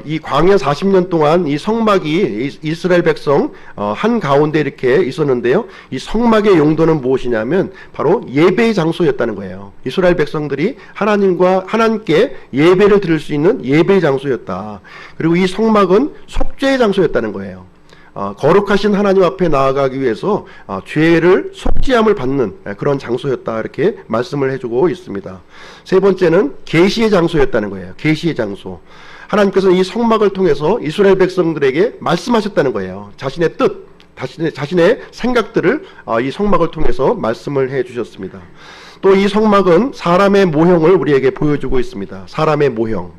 이 광야 40년 동안 이 성막이 이스라엘 백성 한가운데 이렇게 있었는데요. 이 성막의 용도는 무엇이냐면 바로 예배의 장소였다는 거예요. 이스라엘 백성들이 하나님께 예배를 드릴 수 있는 예배의 장소였다. 그리고 이 성막은 속죄의 장소였다는 거예요. 거룩하신 하나님 앞에 나아가기 위해서 죄를 속죄함을 받는 그런 장소였다 이렇게 말씀을 해주고 있습니다. 세 번째는 계시의 장소였다는 거예요. 계시의 장소. 하나님께서 이 성막을 통해서 이스라엘 백성들에게 말씀하셨다는 거예요. 자신의 뜻, 자신의 생각들을 이 성막을 통해서 말씀을 해주셨습니다. 또 이 성막은 사람의 모형을 우리에게 보여주고 있습니다. 사람의 모형.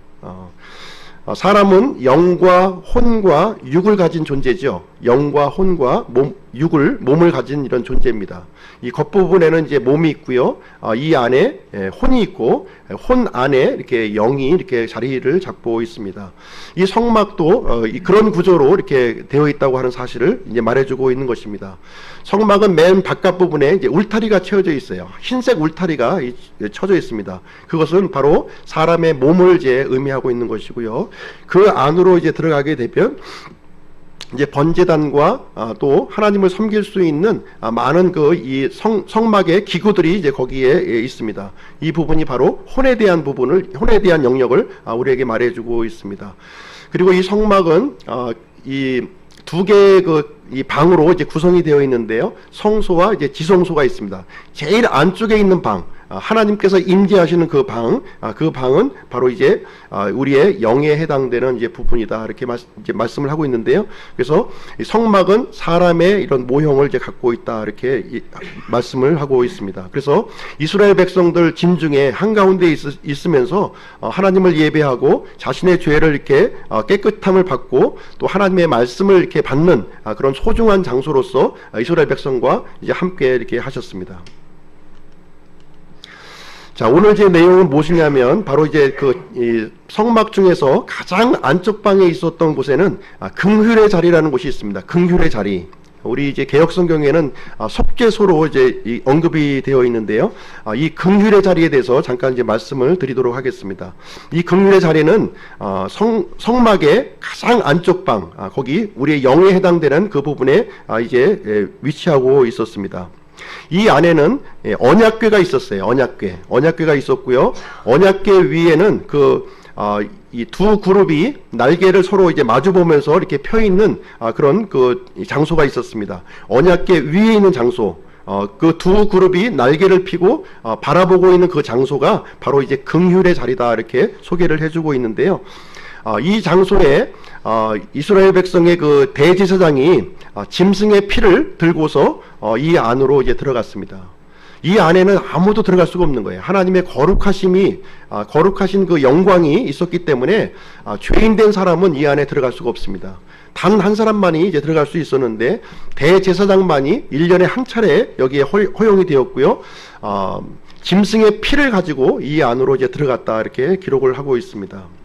사람은 영과 혼과 육을 가진 존재죠. 영과 혼과 몸을 가진 이런 존재입니다. 이 겉부분에는 이제 몸이 있고요. 이 안에 혼이 있고 혼 안에 이렇게 영이 이렇게 자리를 잡고 있습니다. 이 성막도 그런 구조로 이렇게 되어 있다고 하는 사실을 이제 말해주고 있는 것입니다. 성막은 맨 바깥 부분에 이제 울타리가 채워져 있어요. 흰색 울타리가 쳐져 있습니다. 그것은 바로 사람의 몸을 이제 의미하고 있는 것이고요. 그 안으로 이제 들어가게 되면 이제 번제단과 또 하나님을 섬길 수 있는 많은 이 성막의 기구들이 이제 거기에 있습니다. 이 부분이 바로 혼에 대한 영역을 우리에게 말해주고 있습니다. 그리고 이 성막은 이 두 개의 이 방으로 이제 구성이 되어 있는데요. 성소와 이제 지성소가 있습니다. 제일 안쪽에 있는 방, 하나님께서 임재하시는 그 방은 바로 이제 우리의 영에 해당되는 이제 부분이다 이렇게 이제 말씀을 하고 있는데요. 그래서 이 성막은 사람의 이런 모형을 이제 갖고 있다 이렇게 말씀을 하고 있습니다. 그래서 이스라엘 백성들 진중에 한가운데 있으면서 하나님을 예배하고 자신의 죄를 이렇게 깨끗함을 받고 또 하나님의 말씀을 이렇게 받는 그런 소중한 장소로서 이스라엘 백성과 이제 함께 이렇게 하셨습니다. 자, 오늘 제 내용은 무엇이냐면 바로 이제 이 성막 중에서 가장 안쪽 방에 있었던 곳에는 긍휼의 자리라는 곳이 있습니다. 긍휼의 자리. 우리 이제 개역 성경에는 속죄소로 이제 언급이 되어 있는데요. 이 긍휼의 자리에 대해서 잠깐 이제 말씀을 드리도록 하겠습니다. 이 긍휼의 자리는 성막의 가장 안쪽 방, 거기 우리의 영에 해당되는 그 부분에 이제 위치하고 있었습니다. 이 안에는 언약궤가 있었어요. 언약궤가 있었고요. 언약궤 위에는 이 두 그룹이 날개를 서로 이제 마주 보면서 이렇게 펴 있는 그런 장소가 있었습니다. 언약궤 위에 있는 장소, 그 두 그룹이 날개를 펴고 바라보고 있는 그 장소가 바로 이제 긍휼의 자리다 이렇게 소개를 해주고 있는데요. 이 장소에 이스라엘 백성의 그 대제사장이 짐승의 피를 들고서 이 안으로 이제 들어갔습니다. 이 안에는 아무도 들어갈 수가 없는 거예요. 하나님의 거룩하신 그 영광이 있었기 때문에 죄인된 사람은 이 안에 들어갈 수가 없습니다. 단 한 사람만이 이제 들어갈 수 있었는데 대제사장만이 1년에 한 차례 여기에 허용이 되었고요. 짐승의 피를 가지고 이 안으로 이제 들어갔다 이렇게 기록을 하고 있습니다.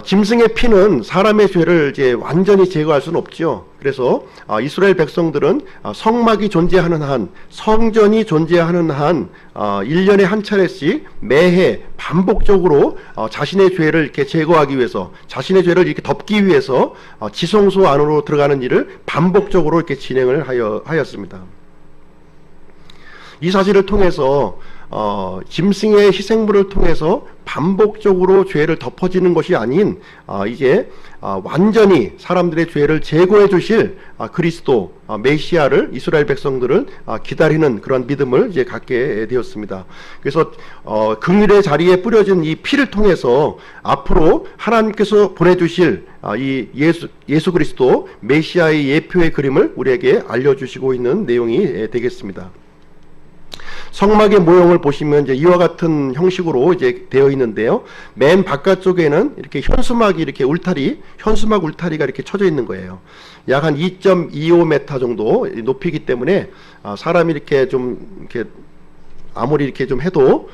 짐승의 피는 사람의 죄를 이제 완전히 제거할 수는 없죠. 그래서 이스라엘 백성들은 성막이 존재하는 한, 성전이 존재하는 한 1년에 한 차례씩 매해 반복적으로 자신의 죄를 이렇게 제거하기 위해서, 자신의 죄를 이렇게 덮기 위해서 지성소 안으로 들어가는 일을 반복적으로 이렇게 진행을 하였습니다. 이 사실을 통해서 짐승의 희생물을 통해서 반복적으로 죄를 덮어지는 것이 아닌 이제 완전히 사람들의 죄를 제거해 주실 그리스도 메시아를 이스라엘 백성들은 기다리는 그런 믿음을 이제 갖게 되었습니다. 그래서 긍휼의 자리에 뿌려진 이 피를 통해서 앞으로 하나님께서 보내주실 이 예수 그리스도 메시아의 예표의 그림을 우리에게 알려주시고 있는 내용이 되겠습니다. 성막의 모형을 보시면 이제 이와 같은 형식으로 이제 되어 있는데요. 맨 바깥쪽에는 이렇게 현수막 울타리가 이렇게 쳐져 있는 거예요. 약 한 2.25m 정도 높이기 때문에 사람이 이렇게 좀 이렇게 아무리 이렇게 좀 해도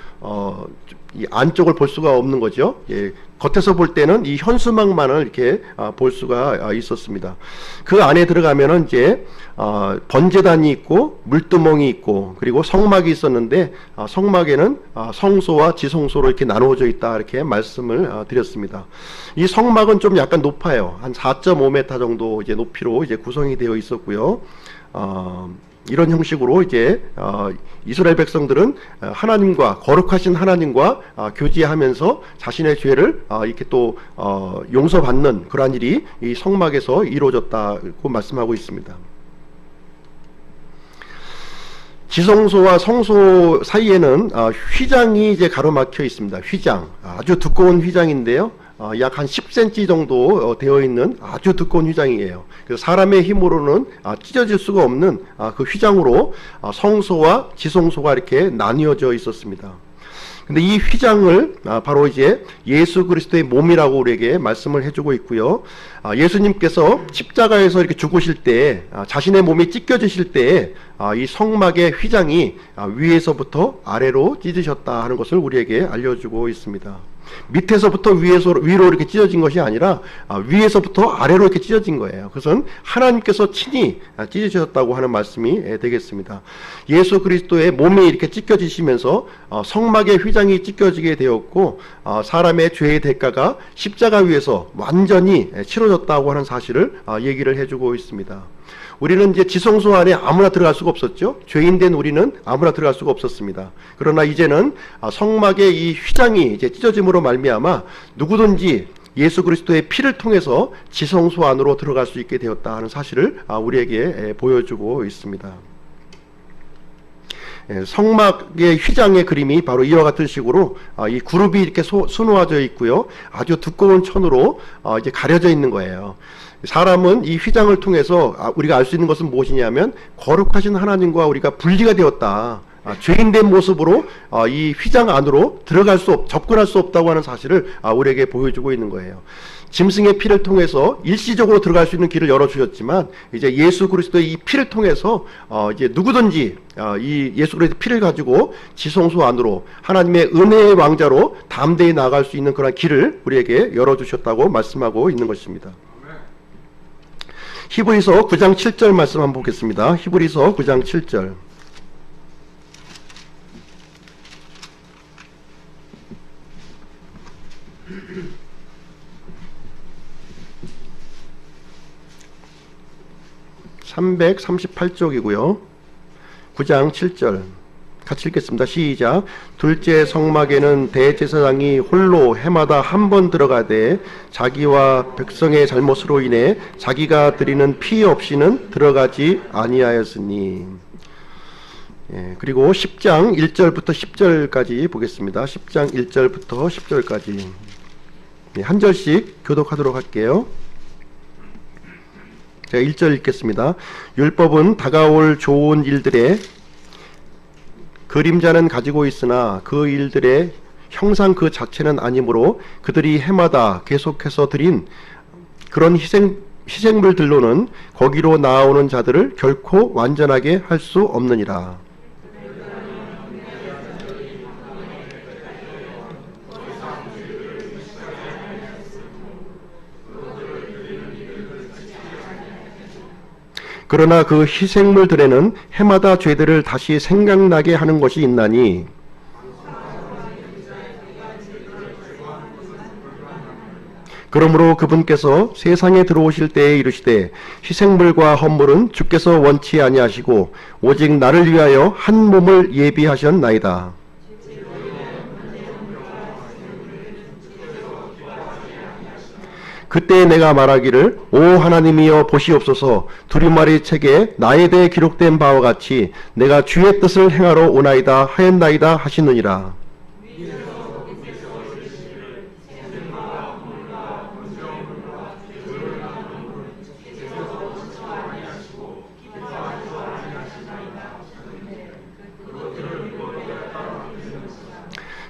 이 안쪽을 볼 수가 없는 거죠. 예, 겉에서 볼 때는 이 현수막만을 이렇게 볼 수가 있었습니다. 그 안에 들어가면은 이제 번제단이 있고 물두멍이 있고 그리고 성막이 있었는데 성막에는 성소와 지성소로 이렇게 나누어져 있다 이렇게 말씀을 드렸습니다. 이 성막은 좀 약간 높아요. 한 4.5m 정도 이제 높이로 이제 구성이 되어 있었고요. 이런 형식으로 이제 이스라엘 백성들은 하나님과 거룩하신 하나님과 교제하면서 자신의 죄를 이렇게 또 용서받는 그러한 일이 이 성막에서 이루어졌다고 말씀하고 있습니다. 지성소와 성소 사이에는 휘장이 이제 가로막혀 있습니다. 휘장, 아주 두꺼운 휘장인데요. 약 한 10cm 정도 되어 있는 아주 두꺼운 휘장이에요. 그래서 사람의 힘으로는 찢어질 수가 없는 그 휘장으로 성소와 지성소가 이렇게 나뉘어져 있었습니다. 근데 이 휘장을 바로 이제 예수 그리스도의 몸이라고 우리에게 말씀을 해주고 있고요. 예수님께서 십자가에서 이렇게 죽으실 때 자신의 몸이 찢겨지실 때 이 성막의 휘장이 위에서부터 아래로 찢으셨다 하는 것을 우리에게 알려주고 있습니다. 밑에서부터 위로 이렇게 찢어진 것이 아니라 위에서부터 아래로 이렇게 찢어진 거예요. 그것은 하나님께서 친히 찢으셨다고 하는 말씀이 되겠습니다. 예수 그리스도의 몸이 이렇게 찢겨지시면서 성막의 휘장이 찢겨지게 되었고 사람의 죄의 대가가 십자가 위에서 완전히 치러졌다고 하는 사실을 얘기를 해주고 있습니다. 우리는 이제 지성소 안에 아무나 들어갈 수가 없었죠. 죄인된 우리는 아무나 들어갈 수가 없었습니다. 그러나 이제는 성막의 이 휘장이 이제 찢어짐으로 말미암아 누구든지 예수 그리스도의 피를 통해서 지성소 안으로 들어갈 수 있게 되었다 하는 사실을 우리에게 보여주고 있습니다. 성막의 휘장의 그림이 바로 이와 같은 식으로 이 그룹이 이렇게 수놓아져 있고요. 아주 두꺼운 천으로 이제 가려져 있는 거예요. 사람은 이 휘장을 통해서 우리가 알 수 있는 것은 무엇이냐면 거룩하신 하나님과 우리가 분리가 되었다. 죄인된 모습으로 이 휘장 안으로 접근할 수 없다고 하는 사실을 우리에게 보여주고 있는 거예요. 짐승의 피를 통해서 일시적으로 들어갈 수 있는 길을 열어주셨지만 이제 예수 그리스도의 이 피를 통해서 이제 누구든지 이 예수 그리스도의 피를 가지고 지성소 안으로 하나님의 은혜의 왕자로 담대히 나아갈 수 있는 그런 길을 우리에게 열어주셨다고 말씀하고 있는 것입니다. 히브리서 9장 7절 말씀 한번 보겠습니다. 히브리서 9장 7절. (338쪽이고요) 9장 7절 같이 읽겠습니다. 시작. 둘째 성막에는 대제사장이 홀로 해마다 한 번 들어가되 자기와 백성의 잘못으로 인해 자기가 드리는 피 없이는 들어가지 아니하였으니. 예, 그리고 10장 1절부터 10절까지 보겠습니다. 10장 1절부터 10절까지 예, 한 절씩 교독하도록 할게요. 제가 1절 읽겠습니다. 율법은 다가올 좋은 일들의 그림자는 가지고 있으나 그 일들의 형상 그 자체는 아니므로 그들이 해마다 계속해서 드린 그런 희생물들로는 거기로 나아오는 자들을 결코 완전하게 할 수 없느니라. 그러나 그 희생물들에는 해마다 죄들을 다시 생각나게 하는 것이 있나니 그러므로 그분께서 세상에 들어오실 때에 이르시되 희생물과 헌물은 주께서 원치 아니하시고 오직 나를 위하여 한 몸을 예비하셨나이다. 그때 내가 말하기를 오 하나님이여 보시옵소서 두루마리 책에 나에 대해 기록된 바와 같이 내가 주의 뜻을 행하러 오나이다 하였나이다 하시느니라.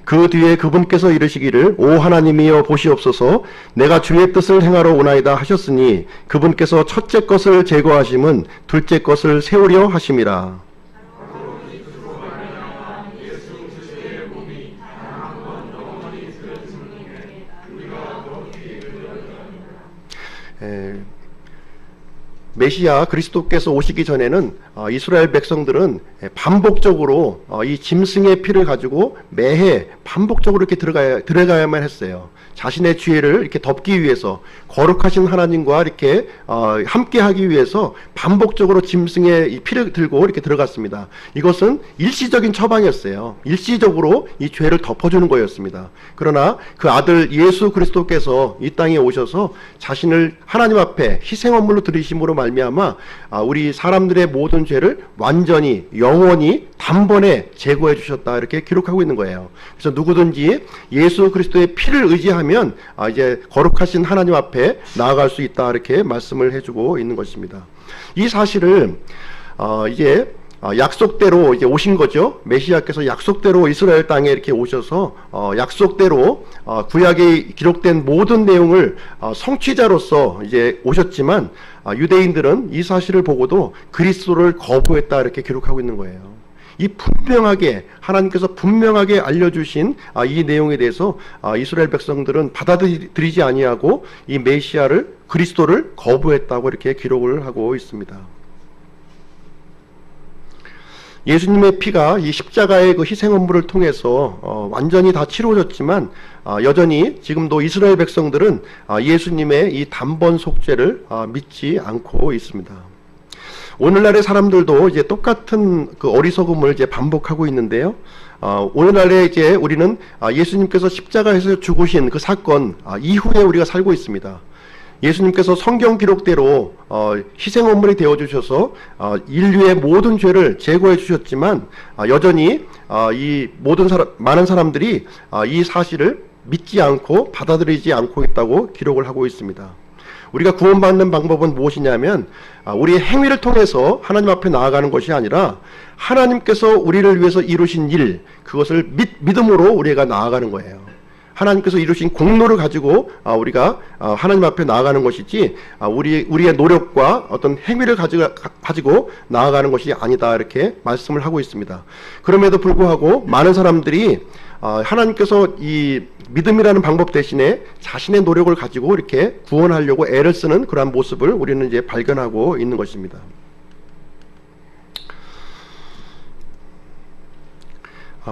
그 뒤에 그분께서 이르시기를 오 하나님이여 보시옵소서 내가 주의 뜻을 행하러 오나이다 하셨으니 그분께서 첫째 것을 제거하심은 둘째 것을 세우려 하심이라. 메시아 그리스도께서 오시기 전에는 이스라엘 백성들은 반복적으로 이 짐승의 피를 가지고 매해 반복적으로 이렇게 들어가야만 했어요. 자신의 죄를 이렇게 덮기 위해서 거룩하신 하나님과 이렇게 함께하기 위해서 반복적으로 짐승의 이 피를 들고 이렇게 들어갔습니다. 이것은 일시적인 처방이었어요. 일시적으로 이 죄를 덮어주는 거였습니다. 그러나 그 아들 예수 그리스도께서 이 땅에 오셔서 자신을 하나님 앞에 희생원물로 드리심으로 말미암아 우리 사람들의 모든 죄를 완전히 영원히 단번에 제거해 주셨다 이렇게 기록하고 있는 거예요. 그래서 누구든지 예수 그리스도의 피를 의지하면 이제 거룩하신 하나님 앞에 나아갈 수 있다 이렇게 말씀을 해주고 있는 것입니다. 이 사실을 이제 약속대로 이제 오신 거죠. 메시아께서 약속대로 이스라엘 땅에 이렇게 오셔서 약속대로 구약에 기록된 모든 내용을 성취자로서 이제 오셨지만 유대인들은 이 사실을 보고도 그리스도를 거부했다 이렇게 기록하고 있는 거예요. 이 분명하게 하나님께서 분명하게 알려주신 이 내용에 대해서 이스라엘 백성들은 받아들이지 아니하고 이 메시아를 그리스도를 거부했다고 이렇게 기록을 하고 있습니다. 예수님의 피가 이 십자가의 그 희생 업무를 통해서 완전히 다 치루어졌지만 여전히 지금도 이스라엘 백성들은 예수님의 이 단번 속죄를 믿지 않고 있습니다. 오늘날의 사람들도 이제 똑같은 그 어리석음을 이제 반복하고 있는데요. 오늘날에 이제 우리는 예수님께서 십자가에서 죽으신 그 사건 이후에 우리가 살고 있습니다. 예수님께서 성경 기록대로 희생원물이 되어주셔서 인류의 모든 죄를 제거해 주셨지만 여전히 이 많은 사람들이 이 사실을 믿지 않고 받아들이지 않고 있다고 기록을 하고 있습니다. 우리가 구원받는 방법은 무엇이냐면 우리의 행위를 통해서 하나님 앞에 나아가는 것이 아니라 하나님께서 우리를 위해서 이루신 일, 그것을 믿음으로 우리가 나아가는 거예요. 하나님께서 이루신 공로를 가지고 우리가 하나님 앞에 나아가는 것이지 우리의 노력과 어떤 행위를 가지고 나아가는 것이 아니다 이렇게 말씀을 하고 있습니다. 그럼에도 불구하고 많은 사람들이 하나님께서 이 믿음이라는 방법 대신에 자신의 노력을 가지고 이렇게 구원하려고 애를 쓰는 그러한 모습을 우리는 이제 발견하고 있는 것입니다.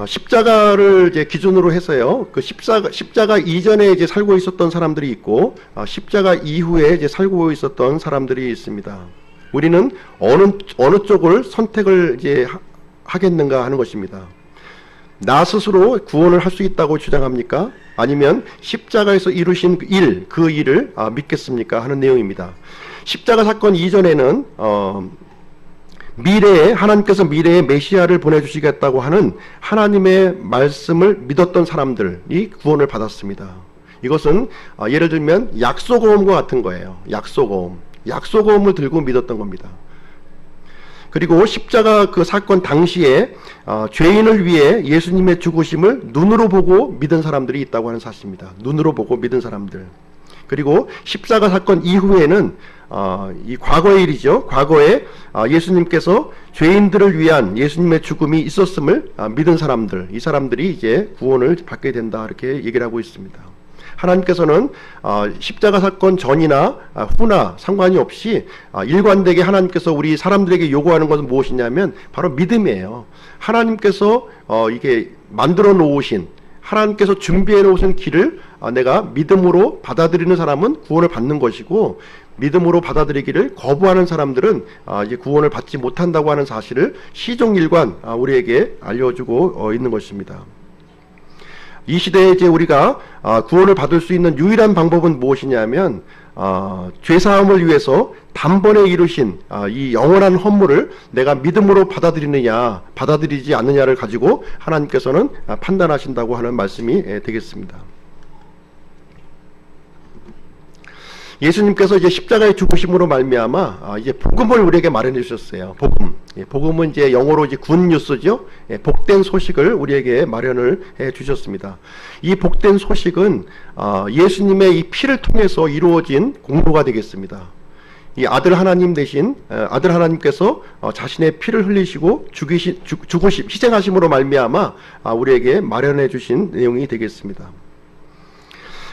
십자가를 이제 기준으로 해서요. 그 십자가 이전에 이제 살고 있었던 사람들이 있고, 십자가 이후에 이제 살고 있었던 사람들이 있습니다. 우리는 어느 쪽을 선택을 이제 하겠는가 하는 것입니다. 나 스스로 구원을 할 수 있다고 주장합니까? 아니면 십자가에서 이루신 그 일을 믿겠습니까? 하는 내용입니다. 십자가 사건 이전에는 하나님께서 미래에 메시아를 보내주시겠다고 하는 하나님의 말씀을 믿었던 사람들이 구원을 받았습니다. 이것은 예를 들면 약소고음과 같은 거예요. 약소고음을 들고 믿었던 겁니다. 그리고 십자가 그 사건 당시에 죄인을 위해 예수님의 죽으심을 눈으로 보고 믿은 사람들이 있다고 하는 사실입니다. 눈으로 보고 믿은 사람들. 그리고 십자가 사건 이후에는 이 과거의 일이죠. 과거에 예수님께서 죄인들을 위한 예수님의 죽음이 있었음을 믿은 사람들, 이 사람들이 이제 구원을 받게 된다, 이렇게 얘기를 하고 있습니다. 하나님께서는 십자가 사건 전이나 후나 상관이 없이 일관되게 하나님께서 우리 사람들에게 요구하는 것은 무엇이냐면 바로 믿음이에요. 하나님께서 이게 만들어 놓으신, 하나님께서 준비해 놓으신 길을 내가 믿음으로 받아들이는 사람은 구원을 받는 것이고, 믿음으로 받아들이기를 거부하는 사람들은 이제 구원을 받지 못한다고 하는 사실을 시종일관 우리에게 알려주고 있는 것입니다. 이 시대에 이제 우리가 구원을 받을 수 있는 유일한 방법은 무엇이냐면 죄사함을 위해서 단번에 이루신 이 영원한 헌물을 내가 믿음으로 받아들이느냐 받아들이지 않느냐를 가지고 하나님께서는 판단하신다고 하는 말씀이 되겠습니다. 예수님께서 이제 십자가의 죽으심으로 말미암아 이제 복음을 우리에게 마련해 주셨어요. 복음은 이제 영어로 이제 굿뉴스죠. 복된 소식을 우리에게 마련을 해 주셨습니다. 이 복된 소식은 예수님의 이 피를 통해서 이루어진 공로가 되겠습니다. 이 아들 하나님 대신 아들 하나님께서 자신의 피를 흘리시고 희생하심으로 말미암아 우리에게 마련해 주신 내용이 되겠습니다.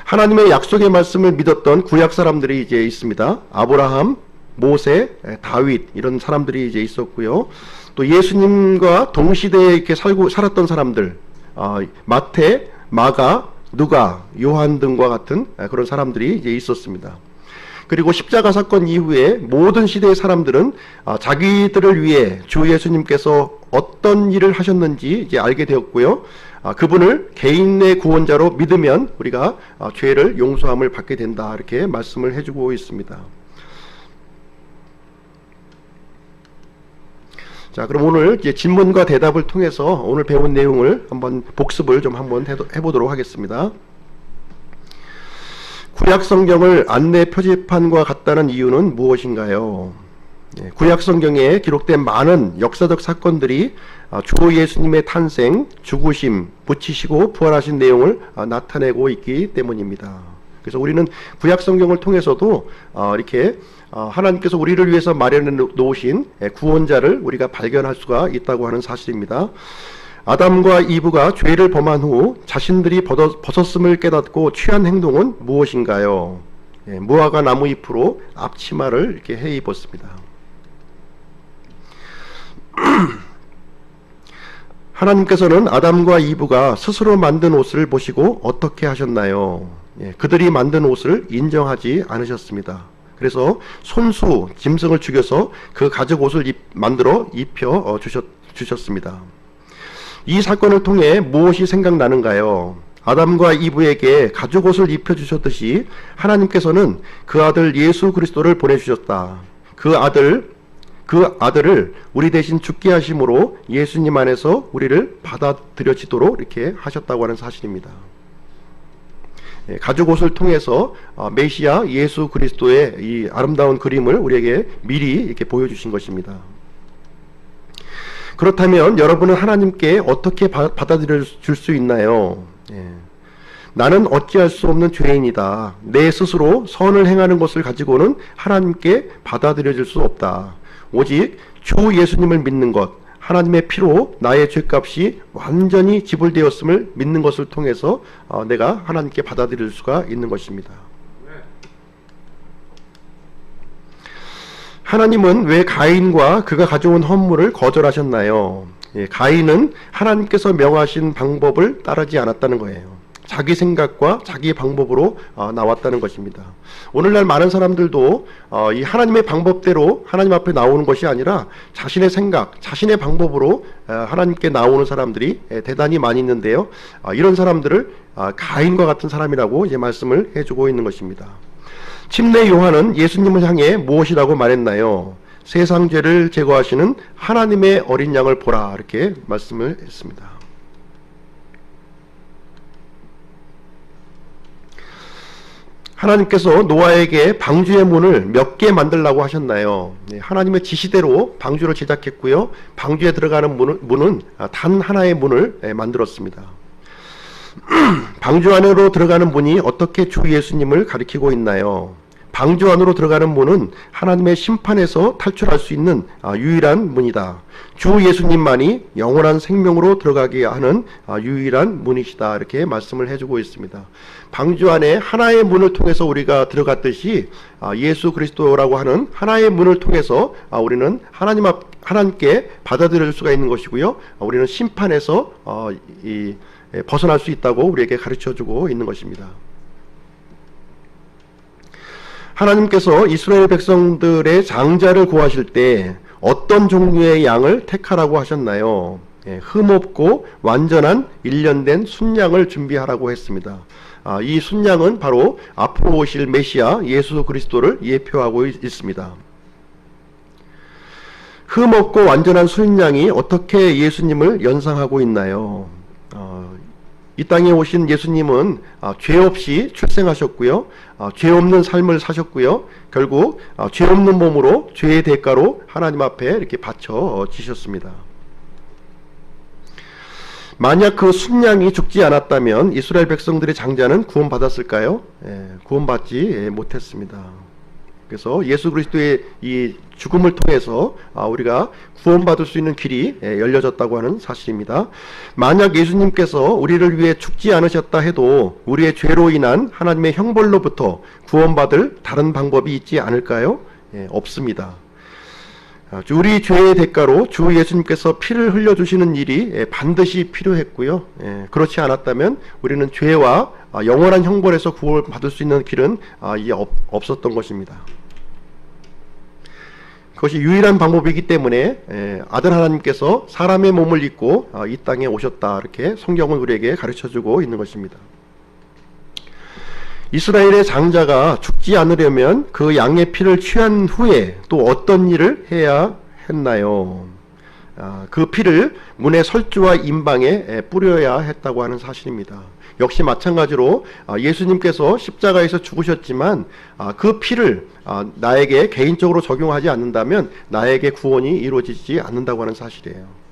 하나님의 약속의 말씀을 믿었던 구약 사람들이 이제 있습니다. 아브라함, 모세, 다윗, 이런 사람들이 이제 있었고요. 또 예수님과 동시대에 이렇게 살았던 사람들, 마태, 마가, 누가, 요한 등과 같은 그런 사람들이 이제 있었습니다. 그리고 십자가 사건 이후에 모든 시대의 사람들은 자기들을 위해 주 예수님께서 어떤 일을 하셨는지 이제 알게 되었고요. 그분을 개인의 구원자로 믿으면 우리가 죄를 용서함을 받게 된다, 이렇게 말씀을 해주고 있습니다. 자, 그럼 오늘 이제 질문과 대답을 통해서 오늘 배운 내용을 한번 복습을 좀 한번 해보도록 하겠습니다. 구약 성경을 안내 표지판과 같다는 이유는 무엇인가요? 구약 성경에 기록된 많은 역사적 사건들이 주 예수님의 탄생, 죽으심, 붙이시고 부활하신 내용을 나타내고 있기 때문입니다. 그래서 우리는 구약 성경을 통해서도 이렇게 하나님께서 우리를 위해서 마련해 놓으신 구원자를 우리가 발견할 수가 있다고 하는 사실입니다. 아담과 이브가 죄를 범한 후 자신들이 벗었음을 깨닫고 취한 행동은 무엇인가요? 무화과 나무 잎으로 앞치마를 이렇게 해 입었습니다. 하나님께서는 아담과 이브가 스스로 만든 옷을 보시고 어떻게 하셨나요? 그들이 만든 옷을 인정하지 않으셨습니다. 그래서 손수, 짐승을 죽여서 그 가죽 옷을 만들어 입혀 주셨습니다. 이 사건을 통해 무엇이 생각나는가요? 아담과 이브에게 가죽 옷을 입혀 주셨듯이 하나님께서는 그 아들 예수 그리스도를 보내주셨다. 그 아들을 우리 대신 죽게 하심으로 예수님 안에서 우리를 받아들여지도록 이렇게 하셨다고 하는 사실입니다. 가죽 옷을 통해서 메시아 예수 그리스도의 이 아름다운 그림을 우리에게 미리 이렇게 보여주신 것입니다. 그렇다면 여러분은 하나님께 어떻게 받아들여 줄 수 있나요? 나는 어찌할 수 없는 죄인이다. 내 스스로 선을 행하는 것을 가지고는 하나님께 받아들여질 수 없다. 오직 주 예수님을 믿는 것, 하나님의 피로 나의 죄값이 완전히 지불되었음을 믿는 것을 통해서 내가 하나님께 받아들일 수가 있는 것입니다. 하나님은 왜 가인과 그가 가져온 헌물을 거절하셨나요? 가인은 하나님께서 명하신 방법을 따르지 않았다는 거예요. 자기 생각과 자기 방법으로 나왔다는 것입니다. 오늘날 많은 사람들도 이 하나님의 방법대로 하나님 앞에 나오는 것이 아니라 자신의 생각, 자신의 방법으로 하나님께 나오는 사람들이 대단히 많이 있는데요. 이런 사람들을 가인과 같은 사람이라고 이제 말씀을 해주고 있는 것입니다. 침례 요한은 예수님을 향해 무엇이라고 말했나요? 세상 죄를 제거하시는 하나님의 어린 양을 보라, 이렇게 말씀을 했습니다. 하나님께서 노아에게 방주의 문을 몇 개 만들라고 하셨나요? 하나님의 지시대로 방주를 제작했고요. 방주에 들어가는 문은 단 하나의 문을 만들었습니다. 방주 안으로 들어가는 문이 어떻게 주 예수님을 가리키고 있나요? 방주 안으로 들어가는 문은 하나님의 심판에서 탈출할 수 있는 유일한 문이다. 주 예수님만이 영원한 생명으로 들어가게 하는 유일한 문이시다, 이렇게 말씀을 해주고 있습니다. 방주 안에 하나의 문을 통해서 우리가 들어갔듯이 예수 그리스도라고 하는 하나의 문을 통해서 우리는 하나님께 받아들일 수가 있는 것이고요. 우리는 심판에서 벗어날 수 있다고 우리에게 가르쳐주고 있는 것입니다. 하나님께서 이스라엘 백성들의 장자를 구하실 때 어떤 종류의 양을 택하라고 하셨나요? 흠없고 완전한 일련된 순양을 준비하라고 했습니다. 이 순양은 바로 앞으로 오실 메시아 예수 그리스도를 예표하고 있습니다. 흠없고 완전한 순양이 어떻게 예수님을 연상하고 있나요? 이 땅에 오신 예수님은 죄 없이 출생하셨고요. 죄 없는 삶을 사셨고요. 결국 죄 없는 몸으로 죄의 대가로 하나님 앞에 이렇게 바쳐지셨습니다. 만약 그 순양이 죽지 않았다면 이스라엘 백성들의 장자는 구원받았을까요? 구원받지 못했습니다. 그래서 예수 그리스도의 이 죽음을 통해서 우리가 구원받을 수 있는 길이 열려졌다고 하는 사실입니다. 만약 예수님께서 우리를 위해 죽지 않으셨다 해도 우리의 죄로 인한 하나님의 형벌로부터 구원받을 다른 방법이 있지 않을까요? 없습니다. 우리 죄의 대가로 주 예수님께서 피를 흘려주시는 일이 반드시 필요했고요. 그렇지 않았다면 우리는 죄와 영원한 형벌에서 구원받을 수 있는 길은 없었던 것입니다. 그것이 유일한 방법이기 때문에 아들 하나님께서 사람의 몸을 입고 이 땅에 오셨다, 이렇게 성경은 우리에게 가르쳐주고 있는 것입니다. 이스라엘의 장자가 죽지 않으려면 그 양의 피를 취한 후에 또 어떤 일을 해야 했나요? 그 피를 문의 설주와 임방에 뿌려야 했다고 하는 사실입니다. 역시 마찬가지로 예수님께서 십자가에서 죽으셨지만 그 피를 나에게 개인적으로 적용하지 않는다면 나에게 구원이 이루어지지 않는다고 하는 사실이에요.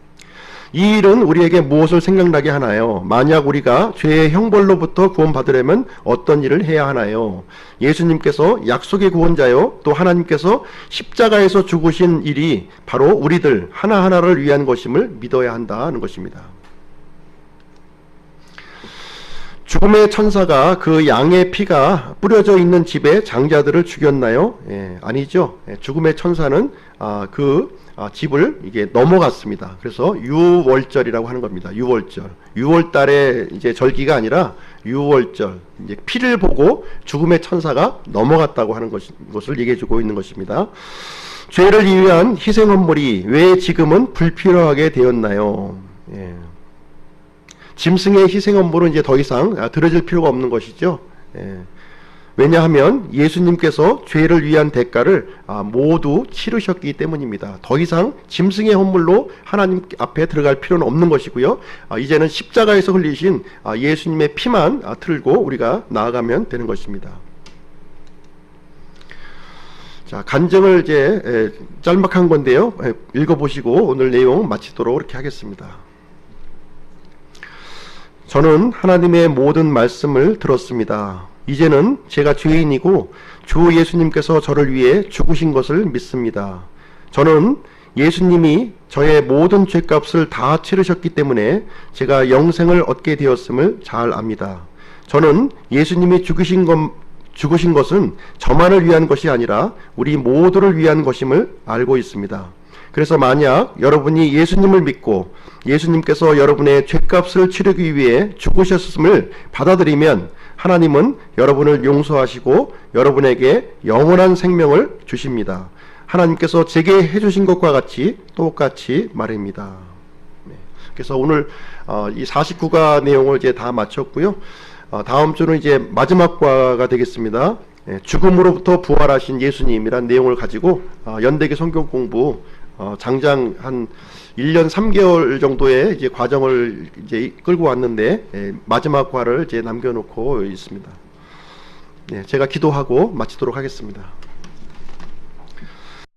이 일은 우리에게 무엇을 생각나게 하나요? 만약 우리가 죄의 형벌로부터 구원받으려면 어떤 일을 해야 하나요? 예수님께서 약속의 구원자요, 또 하나님께서 십자가에서 죽으신 일이 바로 우리들 하나하나를 위한 것임을 믿어야 한다는 것입니다. 죽음의 천사가 그 양의 피가 뿌려져 있는 집의 장자들을 죽였나요? 아니죠. 죽음의 천사는 집을 이게 넘어갔습니다. 그래서 유월절이라고 하는 겁니다. 유월절. 6월달에 이제 절기가 아니라 유월절. 이제 피를 보고 죽음의 천사가 넘어갔다고 하는 것을 얘기해주고 있는 것입니다. 죄를 위한 희생 헌물이 왜 지금은 불필요하게 되었나요? 짐승의 희생 헌물은 이제 더 이상 드려질 필요가 없는 것이죠. 왜냐하면 예수님께서 죄를 위한 대가를 모두 치르셨기 때문입니다. 더 이상 짐승의 헌물로 하나님 앞에 들어갈 필요는 없는 것이고요. 이제는 십자가에서 흘리신 예수님의 피만 틀고 우리가 나아가면 되는 것입니다. 자, 간증을 이제 짤막한 건데요. 읽어보시고 오늘 내용 마치도록 이렇게 하겠습니다. 저는 하나님의 모든 말씀을 들었습니다. 이제는 제가 죄인이고 주 예수님께서 저를 위해 죽으신 것을 믿습니다. 저는 예수님이 저의 모든 죄값을 다 치르셨기 때문에 제가 영생을 얻게 되었음을 잘 압니다. 저는 예수님이 죽으신 것은 저만을 위한 것이 아니라 우리 모두를 위한 것임을 알고 있습니다. 그래서 만약 여러분이 예수님을 믿고 예수님께서 여러분의 죄값을 치르기 위해 죽으셨음을 받아들이면 하나님은 여러분을 용서하시고 여러분에게 영원한 생명을 주십니다. 하나님께서 제게 해주신 것과 같이 똑같이 말입니다. 네. 그래서 오늘 이 49가 내용을 이제 다 마쳤고요. 다음 주는 이제 마지막 과가 되겠습니다. 죽음으로부터 부활하신 예수님이란 내용을 가지고 연대기 성경 공부 장장 한 1년 3개월 정도의 이제 과정을 이제 끌고 왔는데 마지막 과를 이제 남겨놓고 있습니다. 네, 제가 기도하고 마치도록 하겠습니다.